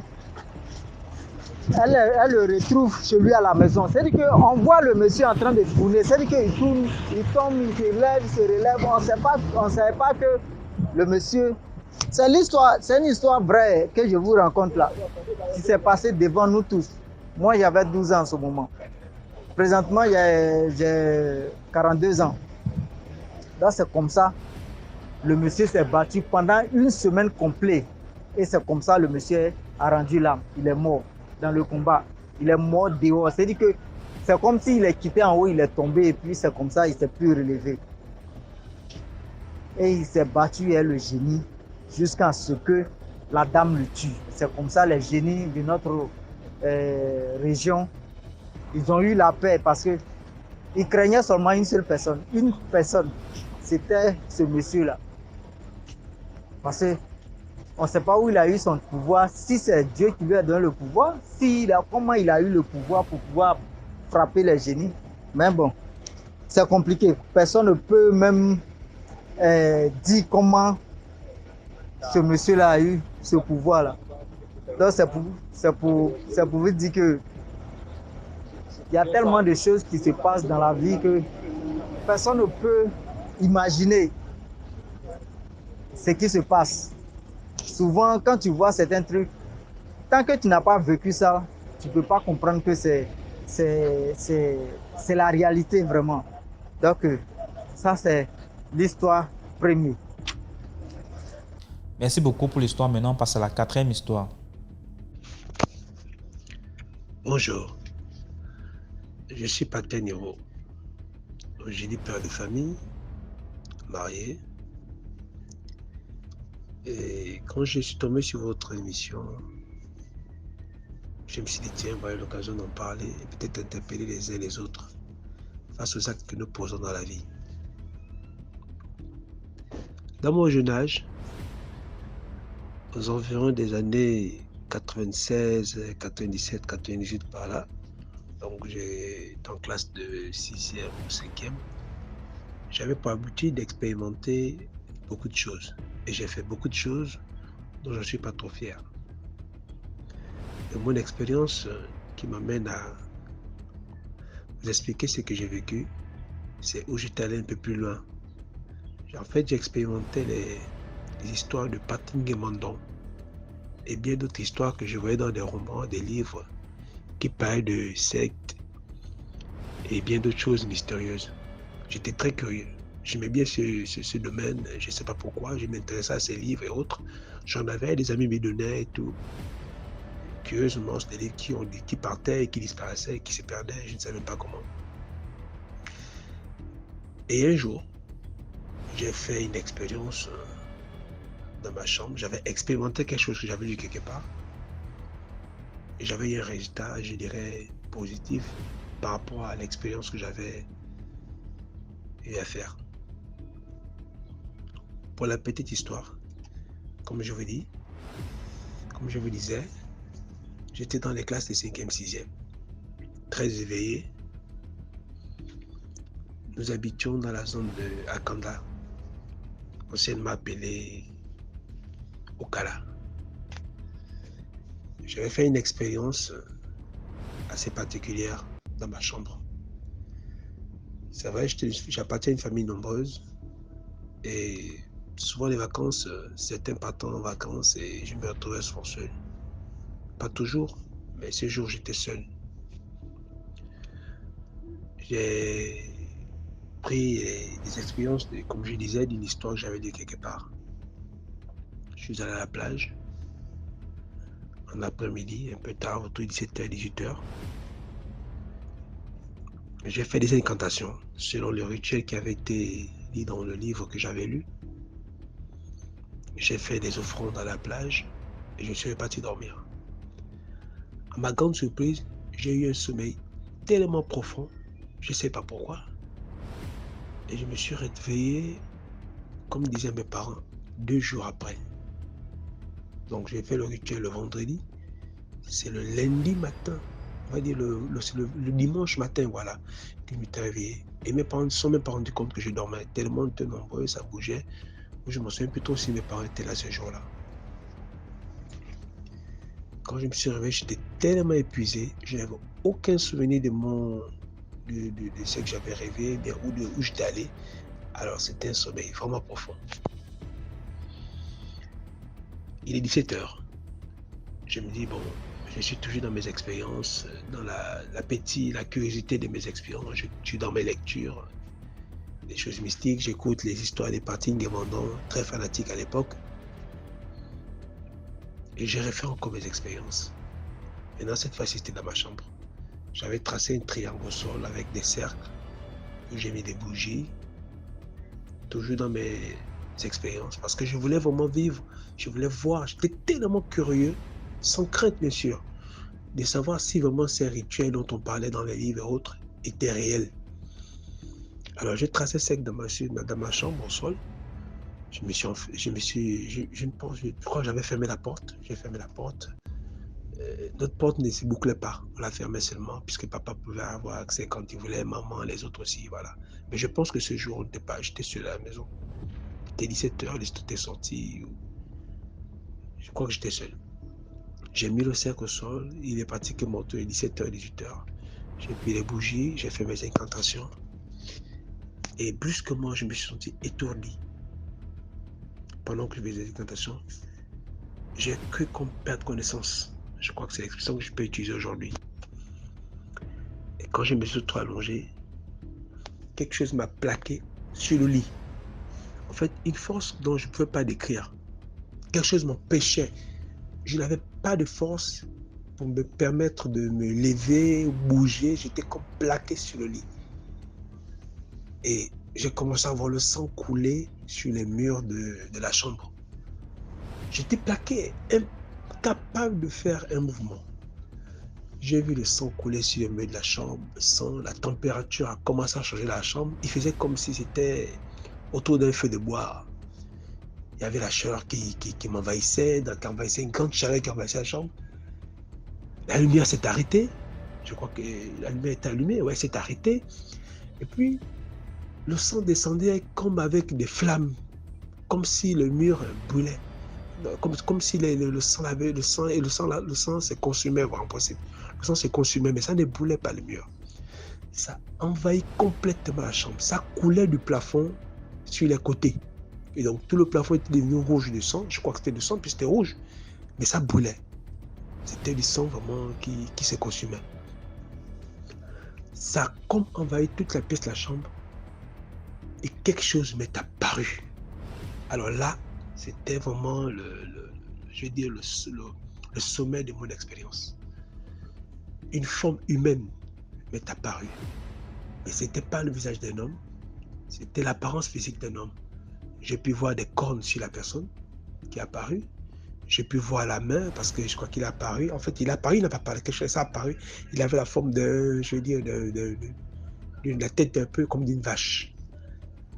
Speaker 4: elle le retrouve chez lui à la maison. C'est-à-dire qu'on voit le monsieur en train de tourner. C'est-à-dire qu'il tourne, il tombe, il se lève, il se relève. On ne savait pas que le monsieur... C'est une histoire vraie que je vous raconte là, qui s'est passée devant nous tous. Moi, j'avais 12 ans en ce moment. Présentement, j'ai 42 ans. Donc, c'est comme ça. Le monsieur s'est battu pendant une semaine complète. Et c'est comme ça le monsieur a rendu l'âme. Il est mort dans le combat. Il est mort dehors. C'est-à-dire que c'est comme s'il est quitté en haut, il est tombé et puis c'est comme ça, il ne s'est plus relevé. Et il s'est battu avec le génie jusqu'à ce que la dame le tue. C'est comme ça les génies de notre région, ils ont eu la paix parce qu'ils craignaient seulement une seule personne. Une personne, c'était ce monsieur-là. Parce que on ne sait pas où il a eu son pouvoir, si c'est Dieu qui lui a donné le pouvoir, comment il a eu le pouvoir pour pouvoir frapper les génies. Mais bon, c'est compliqué. Personne ne peut même dire comment ce monsieur-là a eu ce pouvoir-là. Donc c'est pour vous dire que Il y a tellement de choses qui se passent dans la vie que personne ne peut imaginer ce qui se passe. Souvent, quand tu vois certains trucs, tant que tu n'as pas vécu ça, tu ne peux pas comprendre que c'est la réalité vraiment. Donc, ça, c'est l'histoire première.
Speaker 1: Merci beaucoup pour l'histoire. Maintenant, on passe à la 4e histoire.
Speaker 5: Bonjour, je suis Patin Niro. J'ai dit père de famille, marié. Et quand je suis tombé sur votre émission, je me suis dit, tiens, voilà l'occasion d'en parler et peut-être interpeller les uns les autres face aux actes que nous posons dans la vie. Dans mon jeune âge, aux environs des années 96, 97, 98 par là, donc j'étais en classe de 6e ou 5e, j'avais pour habitude d'expérimenter beaucoup de choses. Et j'ai fait beaucoup de choses dont je ne suis pas trop fier. Et mon expérience qui m'amène à vous expliquer ce que j'ai vécu, c'est où j'étais allé un peu plus loin. En fait, j'ai expérimenté les histoires de Patin Guémandon et bien d'autres histoires que je voyais dans des romans, des livres qui parlaient de sectes et bien d'autres choses mystérieuses. J'étais très curieux. J'aimais bien ce domaine, je ne sais pas pourquoi, je m'intéressais à ces livres et autres. J'en avais, des amis me donnaient et tout. Curieusement, c'était des livres qui partaient et qui disparaissaient et qui se perdaient, je ne savais pas comment. Et un jour, j'ai fait une expérience dans ma chambre. J'avais expérimenté quelque chose que j'avais lu quelque part. Et j'avais eu un résultat, je dirais, positif par rapport à l'expérience que j'avais eu à faire. Pour la petite histoire, comme je vous disais, j'étais dans les classes de 5e, 6e, très éveillé. Nous habitions dans la zone de Akanda, anciennement appelée Okala. J'avais fait une expérience assez particulière dans ma chambre. C'est vrai, j'appartiens à une famille nombreuse et souvent les vacances, certains partant en vacances et je me retrouvais souvent seul. Pas toujours, mais ce jour j'étais seul. J'ai pris des expériences, comme je disais, d'une histoire que j'avais lue quelque part. Je suis allé à la plage en après-midi, un peu tard, autour de 17h, 18h. J'ai fait des incantations selon le rituel qui avait été dit dans le livre que j'avais lu. J'ai fait des offrandes à la plage et je suis reparti dormir. À ma grande surprise, j'ai eu un sommeil tellement profond, je ne sais pas pourquoi. Et je me suis réveillé, comme disaient mes parents, 2 jours après. Donc j'ai fait le rituel le vendredi. C'est le lundi matin, on va dire le dimanche matin, voilà, que je m'étais réveillé. Et mes parents ne se sont même pas rendus compte que je dormais, tellement de nombreux, ça bougeait. Je me souviens plutôt si mes parents étaient là ce jour-là. Quand je me suis réveillé, j'étais tellement épuisé, je n'avais aucun souvenir de ce que j'avais rêvé, bien, où j'étais allé. Alors c'était un sommeil vraiment profond. Il est 17h. Je me dis, bon, je suis toujours dans mes expériences, dans l'appétit, la curiosité de mes expériences. Je suis dans mes lectures, des choses mystiques. J'écoute les histoires des Patin Guémandon, très fanatique à l'époque. Et j'ai refait encore mes expériences. Maintenant, cette fois-ci, c'était dans ma chambre. J'avais tracé un triangle au sol avec des cercles où j'ai mis des bougies, toujours dans mes expériences, parce que je voulais vraiment vivre, je voulais voir, j'étais tellement curieux, sans crainte bien sûr, de savoir si vraiment ces rituels dont on parlait dans les livres et autres étaient réels. Alors j'ai tracé sec dans ma chambre au sol. Je crois que j'avais fermé la porte. J'ai fermé la porte. Notre porte ne se bouclait pas. On la fermait seulement puisque papa pouvait avoir accès quand il voulait, maman, les autres aussi, voilà. Mais je pense que ce jour, on n'était pas, j'étais seul à la maison. Il était 17h, les tout est sorti. Je crois que j'étais seul. J'ai mis le cercle au sol. Il est pratiquement autour de 17h, 18h. J'ai pris les bougies, j'ai fait mes incantations. Et brusquement, je me suis senti étourdi. Pendant que je faisais les incantations, j'ai cru qu'on perde connaissance. Je crois que c'est l'expression que je peux utiliser aujourd'hui. Et quand je me suis trop allongé, quelque chose m'a plaqué sur le lit. En fait, une force dont je ne pouvais pas décrire. Quelque chose m'empêchait. Je n'avais pas de force pour me permettre de me lever, bouger. J'étais comme plaqué sur le lit. Et j'ai commencé à voir le sang couler sur les murs de la chambre. J'étais plaqué, incapable de faire un mouvement. J'ai vu le sang couler sur les murs de la chambre. Le sang, la température a commencé à changer dans la chambre. Il faisait comme si c'était autour d'un feu de bois. Il y avait la chaleur qui m'envahissait, qui envahissait une grande chaleur qui envahissait la chambre. La lumière s'est arrêtée. Je crois que la lumière est allumée. Ouais, s'est arrêtée. Et puis, le sang descendait comme avec des flammes, comme si le mur brûlait. Comme si le sang se consumait, voilà, impossible. Le sang se consumait, mais ça ne brûlait pas le mur. Ça envahit complètement la chambre. Ça coulait du plafond sur les côtés. Et donc, tout le plafond était devenu rouge de sang. Je crois que c'était du sang, puis c'était rouge. Mais ça brûlait. C'était du sang vraiment qui se consumait. Ça a comme envahi toute la pièce de la chambre. Et quelque chose m'est apparu. Alors là, c'était vraiment je vais dire le sommet de mon expérience. Une forme humaine m'est apparue. Mais ce n'était pas le visage d'un homme, c'était l'apparence physique d'un homme. J'ai pu voir des cornes sur la personne qui est apparue. J'ai pu voir la main parce que je crois qu'il est apparu. En fait, il est apparu, il n'a pas parlé, quelque chose, ça a apparu. Il avait la forme de, je veux dire, de la tête un peu comme d'une vache,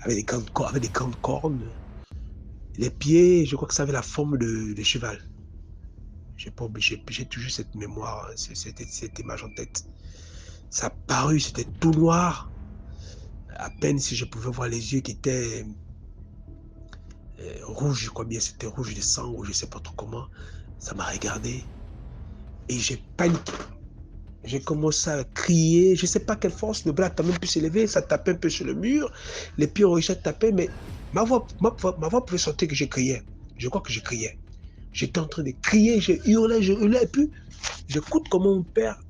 Speaker 5: avec des grandes cornes. Les pieds, je crois que ça avait la forme de cheval. J'ai toujours cette mémoire, cette image en tête. Ça a paru, c'était tout noir. À peine si je pouvais voir les yeux qui étaient rouges, je crois bien, c'était rouge de sang ou je ne sais pas trop comment. Ça m'a regardé et j'ai paniqué. J'ai commencé à crier, je ne sais pas quelle force, le bras a quand même pu s'élever, ça tapait un peu sur le mur, les pieds ont réussi à taper, mais ma voix pouvait sortir que je criais. Je crois que je criais. J'étais en train de crier, je hurlais, et puis j'écoute comment mon père,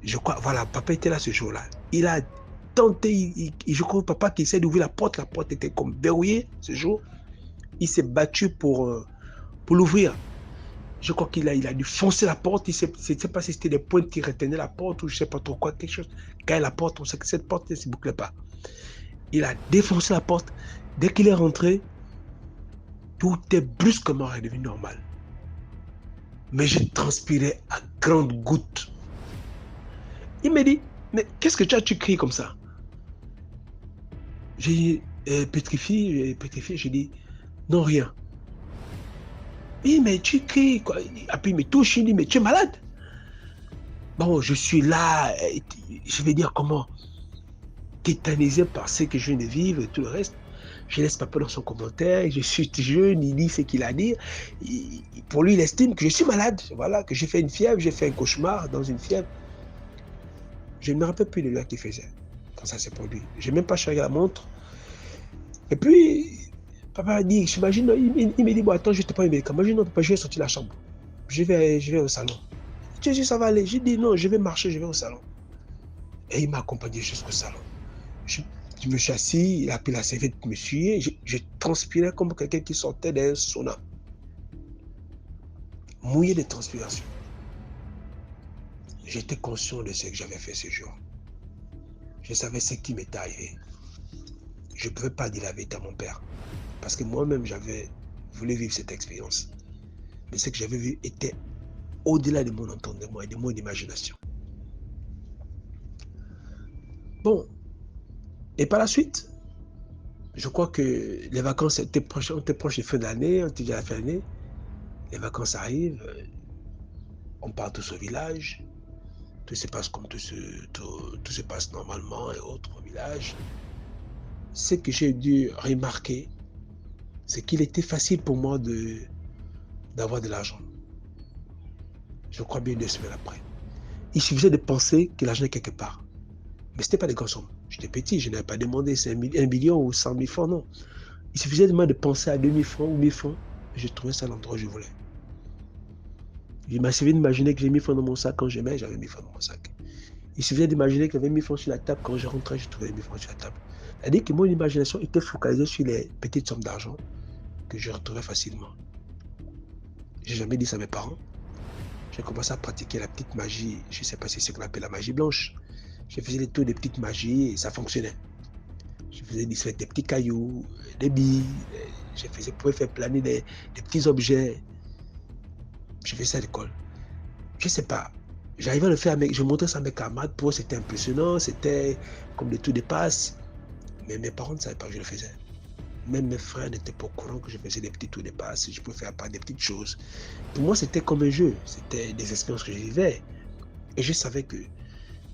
Speaker 5: je crois, voilà, papa était là ce jour-là. Il a tenté, je crois papa qui essaie d'ouvrir la porte était comme verrouillée ce jour. Il s'est battu pour l'ouvrir. Je crois qu'il a dû foncer la porte. Je ne sais pas si c'était des pointes qui retenaient la porte ou je ne sais pas trop quoi, quelque chose. Quand la porte, on sait que cette porte ne se bouclait pas. Il a défoncé la porte. Dès qu'il est rentré, tout est brusquement redevenu normal. Mais j'ai transpiré à grandes gouttes. Il m'a dit, mais qu'est-ce que tu cries comme ça? J'ai pétrifié, j'ai dit, non, rien. Oui, mais tu cries, quoi. Et puis il me touche, il dit, mais tu es malade? Bon, je suis là, je vais dire comment, tétanisé par ce que je viens de vivre et tout le reste. Je laisse papa dans son commentaire, je suis jeune, il dit ce qu'il a à dire. Pour lui, il estime que je suis malade, voilà, que j'ai fait une fièvre, j'ai fait un cauchemar dans une fièvre. Je ne me rappelle plus de l'heure qu'il faisait quand ça s'est produit. Je n'ai même pas cherché la montre. Et puis, papa a dit, j'imagine, il me dit, bon, attends, je te prends un médicament. Je dis, non, papa, je vais sortir de la chambre. Je vais au salon. Tu dis, ça va aller. J'ai dit, non, je vais marcher, je vais au salon. Et il m'a accompagné jusqu'au salon. Je me suis assis, il a pris la serviette pour me suer. Je transpirais comme quelqu'un qui sortait d'un sauna. Mouillé de transpiration. J'étais conscient de ce que j'avais fait ce jour. Je savais ce qui m'était arrivé. Je ne pouvais pas dire la vérité à mon père. Parce que moi-même, j'avais voulu vivre cette expérience. Mais ce que j'avais vu était au-delà de mon entendement et de mon imagination. Bon. Et par la suite, je crois que les vacances étaient proches de fin d'année, on était déjà à la fin d'année. Les vacances arrivent, on part tous au village. Tout se passe comme tout se passe normalement et autres au village. Ce que j'ai dû remarquer, c'est qu'il était facile pour moi d'avoir de l'argent. Je crois bien 2 semaines après. Il suffisait de penser que l'argent est quelque part. Mais ce n'était pas des grosses sommes. J'étais petit, je n'avais pas demandé 1 million ou 100 000 francs, non. Il suffisait de moi de penser à 2 000 francs ou 1 000 francs, et je trouvais ça à l'endroit où je voulais. Il m'a suffi d'imaginer que j'ai 1 000 francs dans mon sac quand j'aimais, j'avais 1 000 francs dans mon sac. Il suffisait d'imaginer qu'il y avait 1 000 francs sur la table, quand je rentrais, je trouvais 1 000 francs sur la table. C'est-à-dire que mon imagination était focalisée sur les petites sommes d'argent que je retrouvais facilement. J'ai jamais dit ça à mes parents. J'ai commencé à pratiquer la petite magie, je ne sais pas si c'est ce qu'on appelle la magie blanche. Je faisais des tours de petites magies et ça fonctionnait. Je faisais des petits cailloux, des billes, je pouvais faire planer des petits objets. Je faisais ça à l'école. Je ne sais pas. J'arrivais à le faire, je montrais ça à mes camarades. Pour eux, c'était impressionnant, c'était comme des tours de passe. Mais mes parents ne savaient pas que je le faisais. Même mes frères n'étaient pas au courant que je faisais des petits tours de passe. Je pouvais faire des petites choses. Pour moi, c'était comme un jeu. C'était des expériences que je vivais. Et je savais que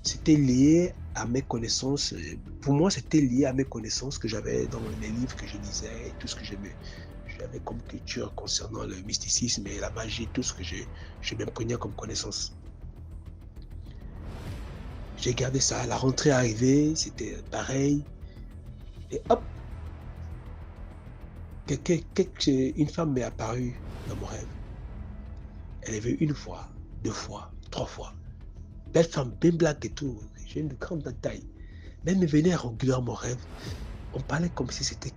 Speaker 5: c'était lié à mes connaissances. Pour moi, c'était lié à mes connaissances que j'avais dans les livres que je lisais et tout ce que j'avais comme culture concernant le mysticisme et la magie, tout ce que je m'imprégnais comme connaissance. J'ai gardé ça. La rentrée arrivée, c'était pareil. Et hop, une femme m'est apparue dans mon rêve. Elle est venue 1 fois, 2 fois, 3 fois. Belle femme, bien blague et tout. J'ai une grande taille. Mais elle me venait régulièrement mon rêve. On parlait comme si c'était...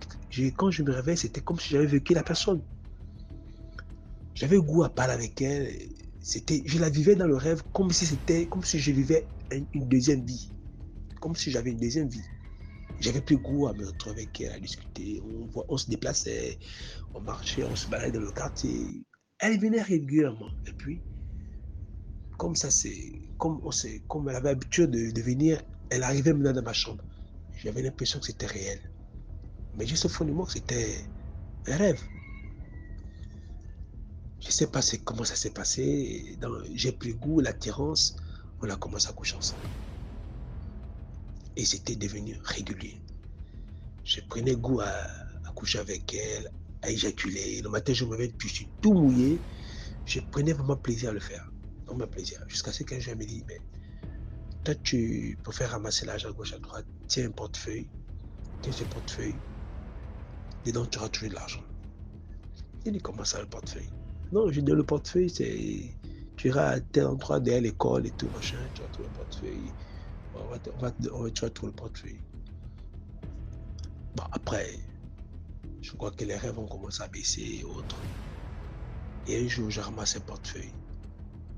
Speaker 5: Quand je me réveillais, c'était comme si j'avais vécu la personne. J'avais goût à parler avec elle. Je la vivais dans le rêve comme si je vivais une deuxième vie. Comme si j'avais une deuxième vie. J'avais plus goût à me retrouver avec elle, à discuter. On se déplaçait, on marchait, on se baladait dans le quartier. Elle venait régulièrement. Et puis, comme elle avait l'habitude de venir, elle arrivait maintenant dans ma chambre. J'avais l'impression que c'était réel. Mais juste au fond de moi, c'était un rêve. Je ne sais pas comment ça s'est passé. J'ai pris goût, l'attirance. On a commencé à coucher ensemble. Et c'était devenu régulier. Je prenais goût à coucher avec elle, à éjaculer. Le matin, je me réveille, puis je suis tout mouillé. Je prenais vraiment plaisir à le faire. Vraiment plaisir. Jusqu'à ce qu'un jour, elle me dit, mais toi, tu préfères ramasser l'argent à gauche, à droite. Tiens un portefeuille. Tiens ce portefeuille. Dedans, tu auras toujours de l'argent. Il dit, comment ça, le portefeuille? Non, je dis, le portefeuille, c'est... Tu iras à tel endroit derrière l'école et tout, machin. Tu vas trouver le portefeuille. Tu vas trouver le portefeuille. Bon, après, je crois que les rêves ont commencé à baisser et autres. Et un jour, j'ai ramassé un portefeuille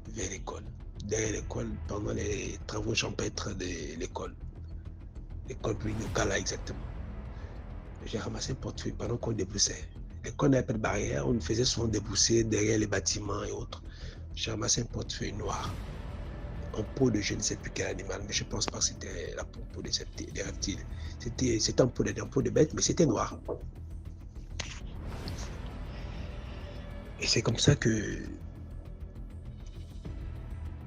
Speaker 5: vers l'école. Derrière l'école, pendant les travaux champêtres de l'école. L'école locale, là, exactement. J'ai ramassé un portefeuille pendant qu'on déboussait. L'école n'avait pas de barrière, on faisait souvent débousser derrière les bâtiments et autres. J'ai ramassé un portefeuille noir. En peau de je ne sais plus quel animal, mais je ne pense pas que c'était la peau des reptiles. C'était en peau de bête, mais c'était noir. Et c'est comme ça que,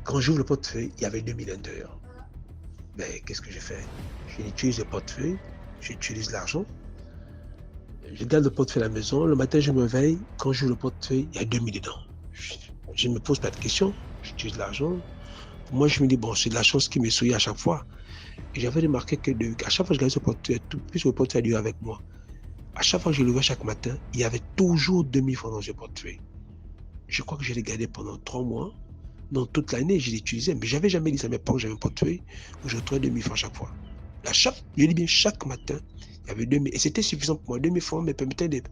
Speaker 5: quand j'ouvre le portefeuille, il y avait 2 000 à l'intérieur. Mais qu'est-ce que j'ai fait? J'utilise le portefeuille, j'utilise l'argent. Je garde le portefeuille à la maison. Le matin, je me réveille. Quand j'ouvre le portefeuille, il y a 2 000 dedans. Je ne me pose pas de questions. J'utilise l'argent. Moi, je me dis, bon, c'est de la chance qui me souille à chaque fois. Et j'avais remarqué qu'à chaque fois que je gardais ce portefeuille, puisque le portefeuille a duré avec moi, à chaque fois que je l'ouvrais chaque matin, il y avait toujours 2 000 francs dans ce portefeuille. Je crois que je l'ai gardé pendant 3 mois. Non, toute l'année, je l'utilisais. Mais je n'avais jamais dit ça à mes parents que j'avais un portefeuille où je retrouvais 2 000 francs chaque fois. Je dis bien, chaque matin, il y avait 2 000. Et c'était suffisant pour moi. 2 000 francs me permettaient de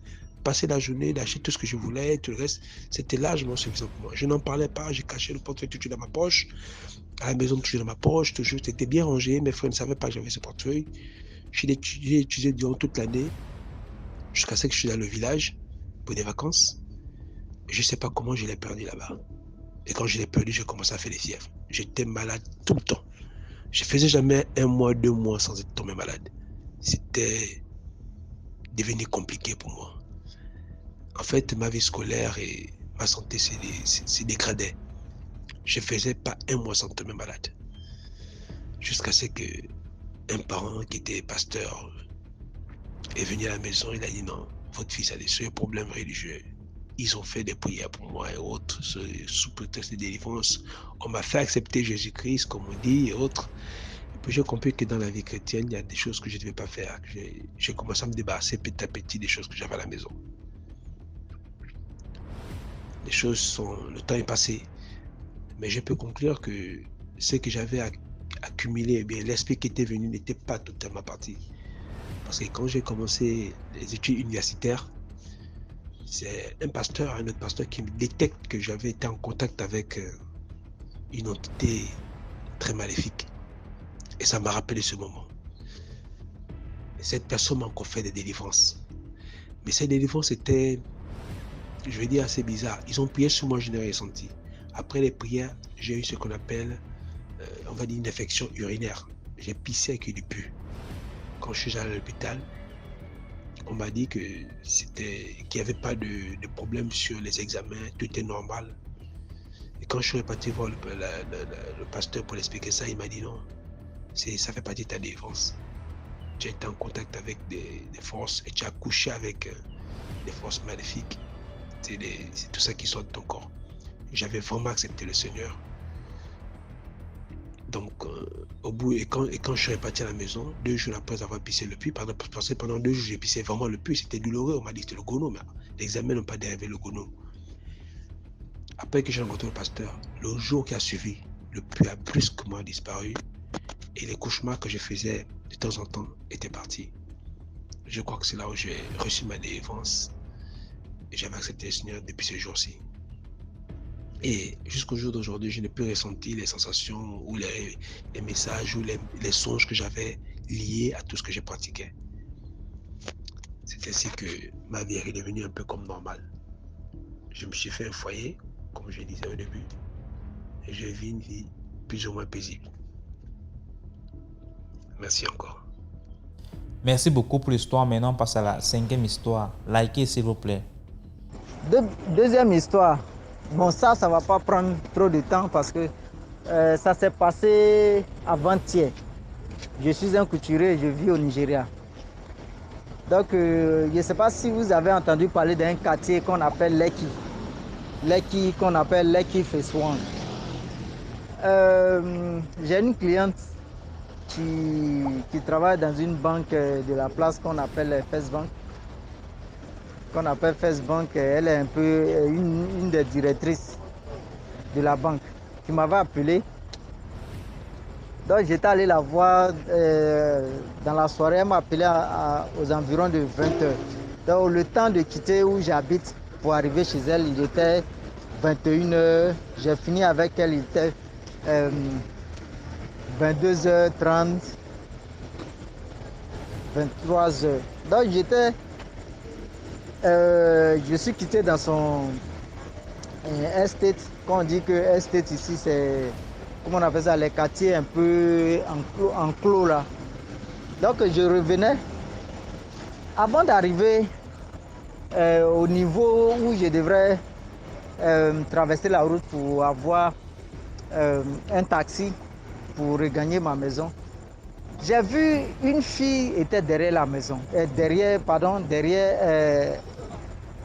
Speaker 5: passer la journée, d'acheter tout ce que je voulais. Tout le reste, c'était largement suffisant pour moi. Je n'en parlais pas. J'ai caché le portefeuille toujours dans ma poche. À la maison, toujours dans ma poche. Toujours, c'était bien rangé. Mes frères ne savaient pas que j'avais ce portefeuille. Je l'ai utilisé durant toute l'année. Jusqu'à ce que je suis dans le village pour des vacances. Je ne sais pas comment je l'ai perdu là-bas. Et quand je l'ai perdu, j'ai commencé à faire des fièvres. J'étais malade tout le temps. Je ne faisais jamais 1 mois, 2 mois sans être tombé malade. C'était devenu compliqué pour moi. En fait, ma vie scolaire et ma santé s'est dégradée. Je ne faisais pas 1 mois sans tomber malade. Jusqu'à ce qu'un parent qui était pasteur est venu à la maison. Il a dit non, votre fils a des sérieux problèmes religieux. ils ont fait des prières pour moi et autres, sous prétexte de délivrance. On m'a fait accepter Jésus-Christ, comme on dit, et autres. Et puis j'ai compris que dans la vie chrétienne, il y a des choses que je ne devais pas faire. J'ai commencé à me débarrasser petit à petit des choses que j'avais à la maison. Les choses sont... Le temps est passé. Mais je peux conclure que ce que j'avais accumulé, eh bien, l'esprit qui était venu n'était pas totalement parti. Parce que quand j'ai commencé les études universitaires, c'est un autre pasteur qui me détecte que j'avais été en contact avec une entité très maléfique. Et ça m'a rappelé ce moment. Cette personne m'a encore fait des délivrances. Mais ces délivrances étaient, je vais dire, assez bizarres. Ils ont prié sur moi, je n'ai rien senti. Après les prières, j'ai eu ce qu'on appelle, on va dire, une infection urinaire. J'ai pissé avec du pu. Quand je suis allé à l'hôpital, on m'a dit qu'il n'y avait pas de problème sur les examens, tout était normal. Et quand je suis reparti voir le pasteur pour l'expliquer ça, il m'a dit non, ça fait partie de ta défense. Tu as été en contact avec des forces et tu as couché avec des forces maléfiques. C'est tout ça qui sort de ton corps. J'avais vraiment accepté le Seigneur. Donc, au bout, et quand je suis reparti à la maison, 2 jours après avoir pissé le puits, pendant 2 jours, j'ai pissé vraiment le puits, c'était douloureux. On m'a dit que c'était le gono, mais les examens n'ont pas dérivé le gono. Après que j'ai rencontré le pasteur, le jour qui a suivi, le puits a brusquement disparu et les cauchemars que je faisais de temps en temps étaient partis. Je crois que c'est là où j'ai reçu ma délivrance et j'avais accepté le Seigneur depuis ce jour-ci. Et jusqu'au jour d'aujourd'hui, je n'ai plus ressenti les sensations ou les messages ou les songes que j'avais liés à tout ce que j'ai pratiqué. C'est ainsi que ma vie est devenue un peu comme normale. Je me suis fait un foyer, comme je disais au début, et je vis une vie plus ou moins paisible. Merci encore.
Speaker 1: Merci beaucoup pour l'histoire. Maintenant, on passe à la 5e histoire. Likez, s'il vous plaît.
Speaker 4: Deuxième histoire. Bon, ça ne va pas prendre trop de temps parce que ça s'est passé avant-hier. Je suis un couturier et je vis au Nigeria. Donc, je ne sais pas si vous avez entendu parler d'un quartier qu'on appelle Lekki. Lekki, qu'on appelle Lekki Phase 1. J'ai une cliente qui travaille dans une banque de la place qu'on appelle First Bank. Elle est un peu une des directrices de la banque qui m'avait appelé. Donc j'étais allé la voir dans la soirée, elle m'a appelé aux environs de 20h. Donc le temps de quitter où j'habite pour arriver chez elle, il était 21h. J'ai fini avec elle, il était 22h30, 23h. Donc je suis quitté dans son estate. Quand on dit que estate ici, c'est, comment on appelle ça, les quartiers un peu enclos là. Donc je revenais. Avant d'arriver au niveau où je devrais traverser la route pour avoir un taxi pour regagner ma maison, j'ai vu une fille était derrière la maison, derrière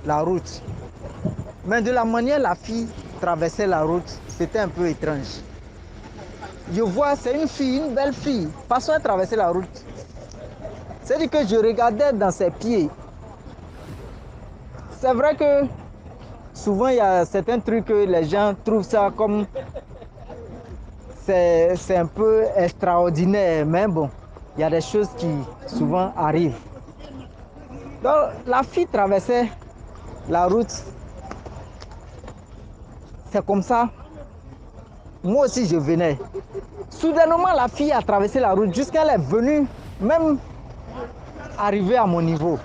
Speaker 4: la route. Mais de la manière la fille traversait la route, c'était un peu étrange. Je vois, c'est une fille, une belle fille, façon de traverser la route. C'est-à-dire que je regardais dans ses pieds. C'est vrai que souvent il y a certains trucs que les gens trouvent ça comme c'est un peu extraordinaire, mais bon, il y a des choses qui souvent arrivent. Donc la fille traversait la route. C'est comme ça. Moi aussi je venais. Soudainement la fille a traversé la route jusqu'à elle est venue même arriver à mon niveau.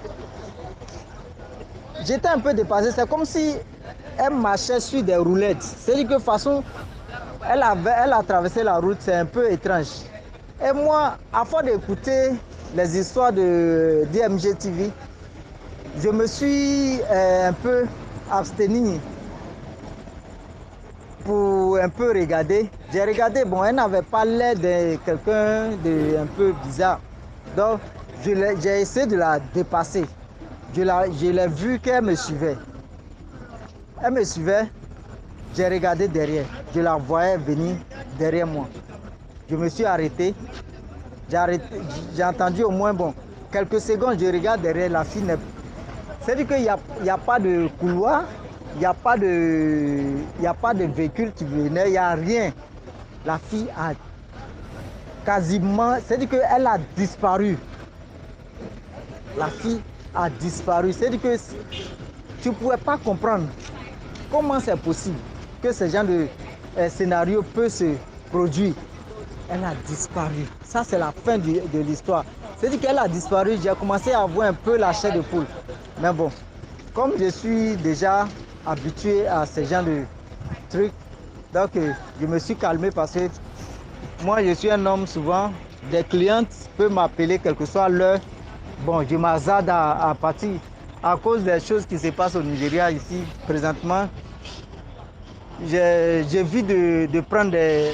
Speaker 4: J'étais un peu dépassé. C'est comme si elle marchait sur des roulettes. C'est-à-dire que de toute façon, elle a traversé la route, c'est un peu étrange. Et moi, à force d'écouter les histoires de DMG TV, je me suis un peu abstenu pour un peu regarder. J'ai regardé, bon, elle n'avait pas l'air de quelqu'un de un peu bizarre. Donc, j'ai essayé de la dépasser. Je l'ai vu qu'elle me suivait. Elle me suivait, j'ai regardé derrière. Je la voyais venir derrière moi. Je me suis arrêté. J'ai entendu au moins quelques secondes, je regarde derrière, la fille n'est... C'est-à-dire qu'il n'y a pas de couloir, il n'y a pas de véhicule qui venait, il n'y a rien. La fille a quasiment... C'est-à-dire qu'elle a disparu. La fille a disparu. C'est-à-dire que tu ne pouvais pas comprendre comment c'est possible que ce genre de scénario peut se produire. Elle a disparu. Ça, c'est la fin de l'histoire. C'est-à-dire qu'elle a disparu. J'ai commencé à voir un peu la chair de poule. Mais bon, comme je suis déjà habitué à ce genre de trucs, donc je me suis calmé parce que moi, je suis un homme souvent. Des clientes peuvent m'appeler, quelle que soit l'heure. Bon, je m'hazarde à partir à cause des choses qui se passent au Nigeria ici présentement. J'ai vu de prendre des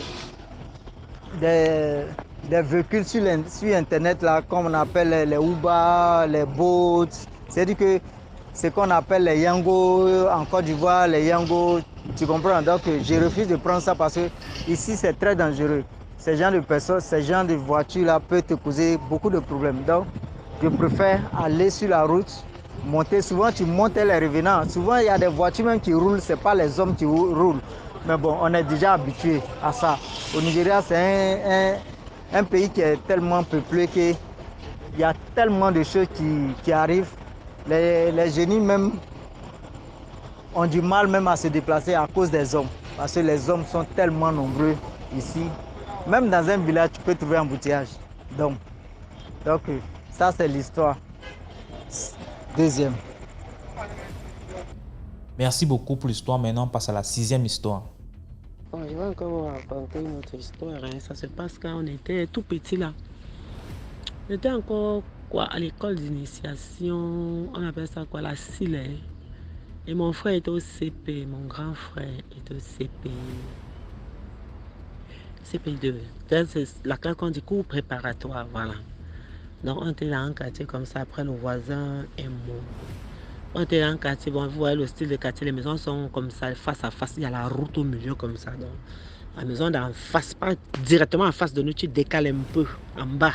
Speaker 4: véhicules sur Internet, là, comme on appelle les Uber, les Boats. C'est-à-dire que ce qu'on appelle les Yango en Côte d'Ivoire, les Yango, tu comprends? Donc, je refuse de prendre ça parce que ici, c'est très dangereux. Ce genre de personnes, ce genre de voitures-là peut te causer beaucoup de problèmes. Donc, je préfère aller sur la route, monter. Souvent, tu montes les revenants. Souvent, il y a des voitures même qui roulent, ce n'est pas les hommes qui roulent. Mais bon, on est déjà habitué à ça. Au Nigeria, c'est un pays qui est tellement peuplé qu'il y a tellement de choses qui arrivent. Les génies même ont du mal même à se déplacer à cause des hommes. Parce que les hommes sont tellement nombreux ici. Même dans un village, tu peux trouver un embouteillage. Donc ça, c'est l'histoire. Deuxième.
Speaker 1: Merci beaucoup pour l'histoire. Maintenant, on passe à la 6e histoire.
Speaker 3: Bon, je vais encore vous raconter une autre histoire. Ça se passe quand on était tout petit là. On était encore à l'école d'initiation. On appelle ça quoi, la Silet. Et mon frère était au CP. Mon grand frère était au CP. CP2. C'est la classe qu'on dit cours préparatoire. Voilà. Donc on était dans un quartier comme ça. Après nos voisins et moi. On était dans un quartier, bon, vous voyez le style de quartier, les maisons sont comme ça, face à face, il y a la route au milieu comme ça. Donc, la maison d'en face, pas directement en face de nous, tu décales un peu en bas.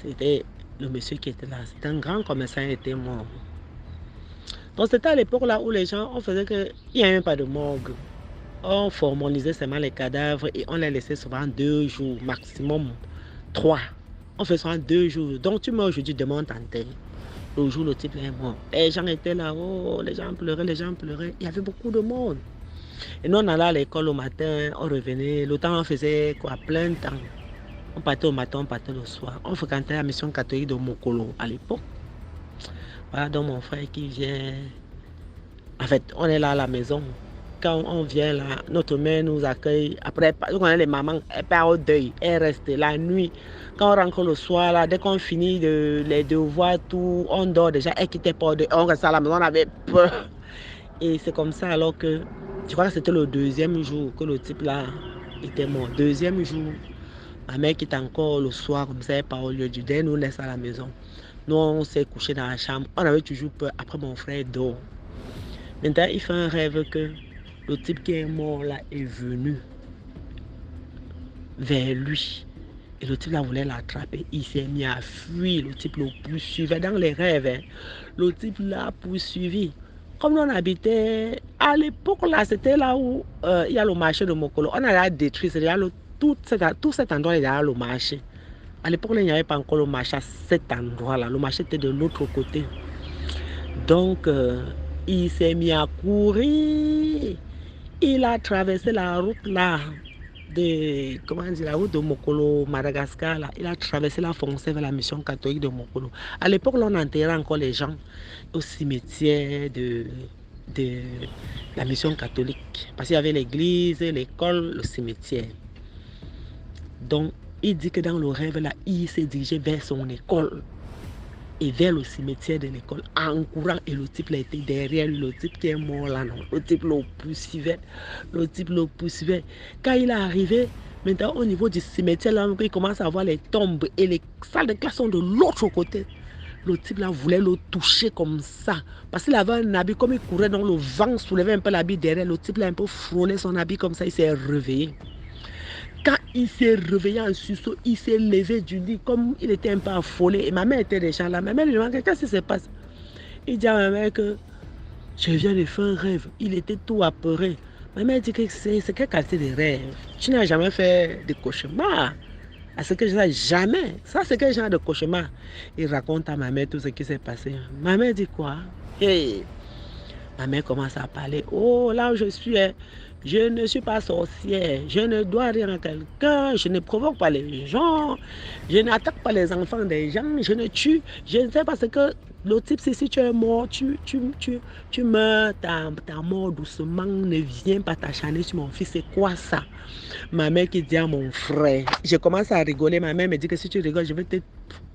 Speaker 3: C'était le monsieur qui était là. C'était un grand commerçant, il était mort. Donc c'était à l'époque là où les gens, on faisait qu'il n'y avait même pas de morgue. On formalisait seulement les cadavres et on les laissait souvent 2 jours, maximum 3. On fait souvent 2 jours. Donc tu meurs aujourd'hui, demain on t'enterre. Le jour, le type est mort. Les gens étaient là, oh, les gens pleuraient. Il y avait beaucoup de monde. Et nous, on allait à l'école au matin, on revenait. Le temps, on faisait quoi, plein de temps. On partait au matin, on partait le soir. On fréquentait la mission catholique de Mokolo à l'époque. Voilà, donc mon frère qui vient. En fait, on est là à la maison. Quand on vient là, notre mère nous accueille. Après, on a les mamans, elle part au deuil, elle reste la nuit. Quand on rentre le soir, là, dès qu'on finit les devoirs, tout, on dort déjà, elle quittait pas, on reste à la maison, on avait peur. Et c'est comme ça alors que, je crois que c'était le 2e jour que le type là était mort. 2e jour, ma mère quitte encore le soir, comme ça, elle part au lieu du deuil, nous laisse à la maison. Nous, on s'est couché dans la chambre, on avait toujours peur. Après, mon frère dort. Maintenant, il fait un rêve que le type qui est mort là est venu vers lui. Et le type là voulait l'attraper. Il s'est mis à fuir. Le type le poursuivait dans les rêves. Hein. Le type l'a poursuivi. Comme nous on habitait, à l'époque là, c'était là où il y a le marché de Mokolo. On allait détruire. C'est déjà tout cet endroit là, il y a le marché. À l'époque, il n'y avait pas encore le marché à cet endroit là. Le marché était de l'autre côté. Donc, il s'est mis à courir. Il a traversé la route là, la route de Mokolo, Madagascar là. Il a traversé la foncé vers la mission catholique de Mokolo. À l'époque, là, on enterrait encore les gens au cimetière de la mission catholique. Parce qu'il y avait l'église, l'école, le cimetière. Donc, il dit que dans le rêve là, il s'est dirigé vers son école. Et vers le cimetière de l'école en courant. Et le type là était derrière lui, le type qui est mort là, non. Le type le poursuivait. Quand il est arrivé, maintenant au niveau du cimetière là, il commence à voir les tombes et les salles de classe sont de l'autre côté. Le type là voulait le toucher comme ça. Parce qu'il avait un habit, comme il courait dans le vent, soulevait un peu l'habit derrière. Le type là un peu frôlait son habit comme ça, il s'est réveillé. Quand il s'est réveillé en sursaut, il s'est levé du lit comme il était un peu affolé. Et ma mère était déjà là. Ma mère lui demande qu'est-ce qui se passe. Il dit à ma mère que je viens de faire un rêve. Il était tout apeuré. Ma mère dit que c'est quelle qualité de rêve. Tu n'as jamais fait de cauchemar. À ce que je sais, jamais. Ça, c'est quel genre de cauchemar. Il raconte à ma mère tout ce qui s'est passé. Ma mère dit quoi? Hey. Ma mère commence à parler. Oh, là où je suis, je ne suis pas sorcière. Je ne dois rien à quelqu'un. Je ne provoque pas les gens. Je n'attaque pas les enfants des gens. Je ne tue. Je ne sais pas ce que le type, c'est si tu es mort, tu meurs, ta mort doucement, ne viens pas t'acharner sur mon fils. C'est quoi ça? Ma mère qui dit à mon frère. Je commence à rigoler. Ma mère me dit que si tu rigoles, je vais te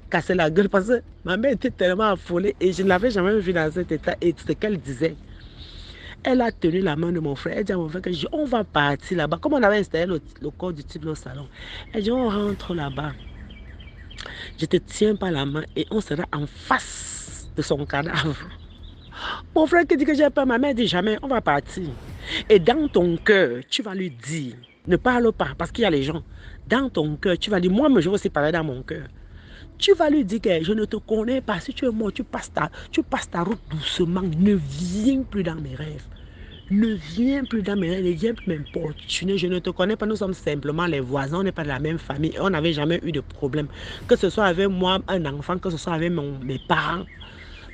Speaker 3: casser la gueule parce que ma mère était tellement affolée et je ne l'avais jamais vue dans cet état. Et ce qu'elle disait. Elle a tenu la main de mon frère. Elle dit à mon frère que on va partir là-bas. Comme on avait installé le corps du type au salon. Elle dit on rentre là-bas. Je te tiens par la main et on sera en face de son cadavre. Mon frère qui dit que j'ai peur, ma mère dit jamais, on va partir. Et dans ton cœur, tu vas lui dire, ne parle pas parce qu'il y a les gens. Dans ton cœur, tu vas dire, moi, je vais aussi parler dans mon cœur. Tu vas lui dire que je ne te connais pas. Si tu es mort, tu passes ta route doucement. Ne viens plus dans mes rêves. Ne viens plus dans mes rêves. Ne viens plus m'importuner. Je ne te connais pas. Nous sommes simplement les voisins. On n'est pas de la même famille. On n'avait jamais eu de problème. Que ce soit avec moi, un enfant, que ce soit avec mes parents.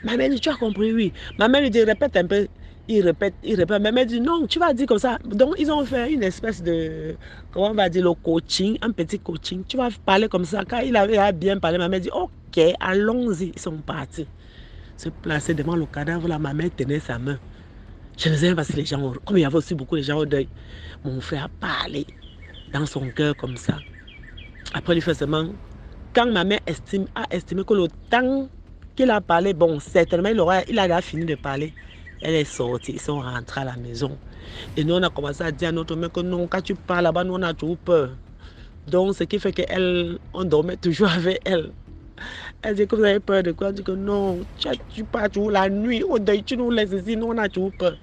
Speaker 3: Ma mère dit, tu as compris, oui. Ma mère lui dit, répète un peu. Il répète. Ma mère dit, non, tu vas dire comme ça. Donc, ils ont fait une espèce de, comment on va dire, le coaching, un petit coaching. Tu vas parler comme ça. Quand il avait bien parlé, ma mère dit, ok, allons-y. Ils sont partis. Se placer devant le cadavre, là, ma mère tenait sa main. Je ne sais pas si les gens, comme il y avait aussi beaucoup de gens au deuil, mon frère a parlé dans son cœur comme ça. Après, il fait seulement, quand ma mère a estimé que le temps qu'il a parlé, bon, certainement, il a fini de parler. Elle est sortie, ils sont rentrés à la maison. Et nous, on a commencé à dire à notre mère que non, quand tu parles là-bas, nous, on a toujours peur. Donc, ce qui fait qu'on dormait toujours avec elle. Elle dit que vous avez peur de quoi? Elle dit que non, tu pars toujours la nuit, au deuil, tu nous laisses ici, nous, on a toujours peur.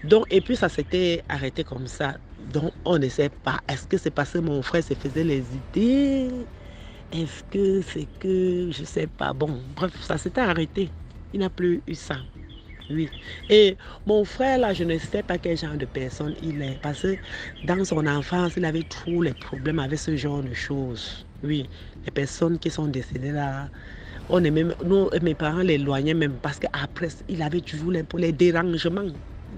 Speaker 3: Donc, et puis, ça s'était arrêté comme ça. Donc, on ne sait pas. Est-ce que c'est parce que mon frère se faisait les idées? Est-ce que c'est que, je ne sais pas. Bon, bref, ça s'était arrêté. Il n'a plus eu ça. Oui. Et mon frère, là, je ne sais pas quel genre de personne il est. Parce que dans son enfance, il avait tous les problèmes avec ce genre de choses. Oui. Les personnes qui sont décédées là, on est même, nous, mes parents l'éloignaient même parce qu'après, il avait toujours les dérangements.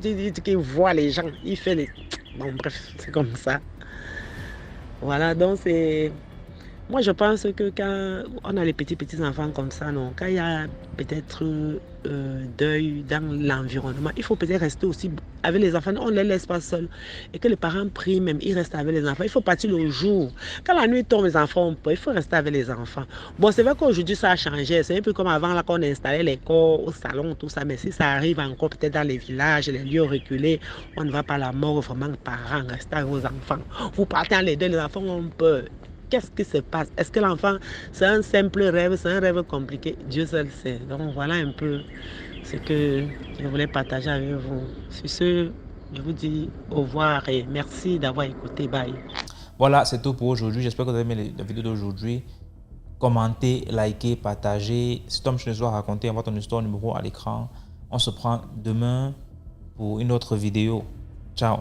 Speaker 3: Il dit qu'il voit les gens, il fait les... Bon, bref, c'est comme ça. Voilà, donc c'est... Moi, je pense que quand on a les petits enfants comme ça, non, quand il y a peut-être deuil dans l'environnement, il faut peut-être rester aussi avec les enfants. On ne les laisse pas seuls. Et que les parents prient même, ils restent avec les enfants. Il faut partir le jour. Quand la nuit tombe, les enfants ont peur, il faut rester avec les enfants. Bon, c'est vrai qu'aujourd'hui, ça a changé. C'est un peu comme avant, là, qu'on installait les corps au salon, tout ça. Mais si ça arrive encore peut-être dans les villages, les lieux reculés, on ne va pas à la mort, vraiment, parents, restez avec vos enfants. Vous partez en les deux, les enfants ont peur. Qu'est-ce qui se passe? Est-ce que l'enfant, c'est un simple rêve, c'est un rêve compliqué? Dieu seul sait. Donc voilà un peu ce que je voulais partager avec vous. Sur ce, je vous dis au revoir et merci d'avoir écouté. Bye.
Speaker 1: Voilà, c'est tout pour aujourd'hui. J'espère que vous avez aimé la vidéo d'aujourd'hui. Commentez, likez, partagez. Si Tom Chenezou a raconté, envoie ton histoire numéro à l'écran. On se prend demain pour une autre vidéo. Ciao.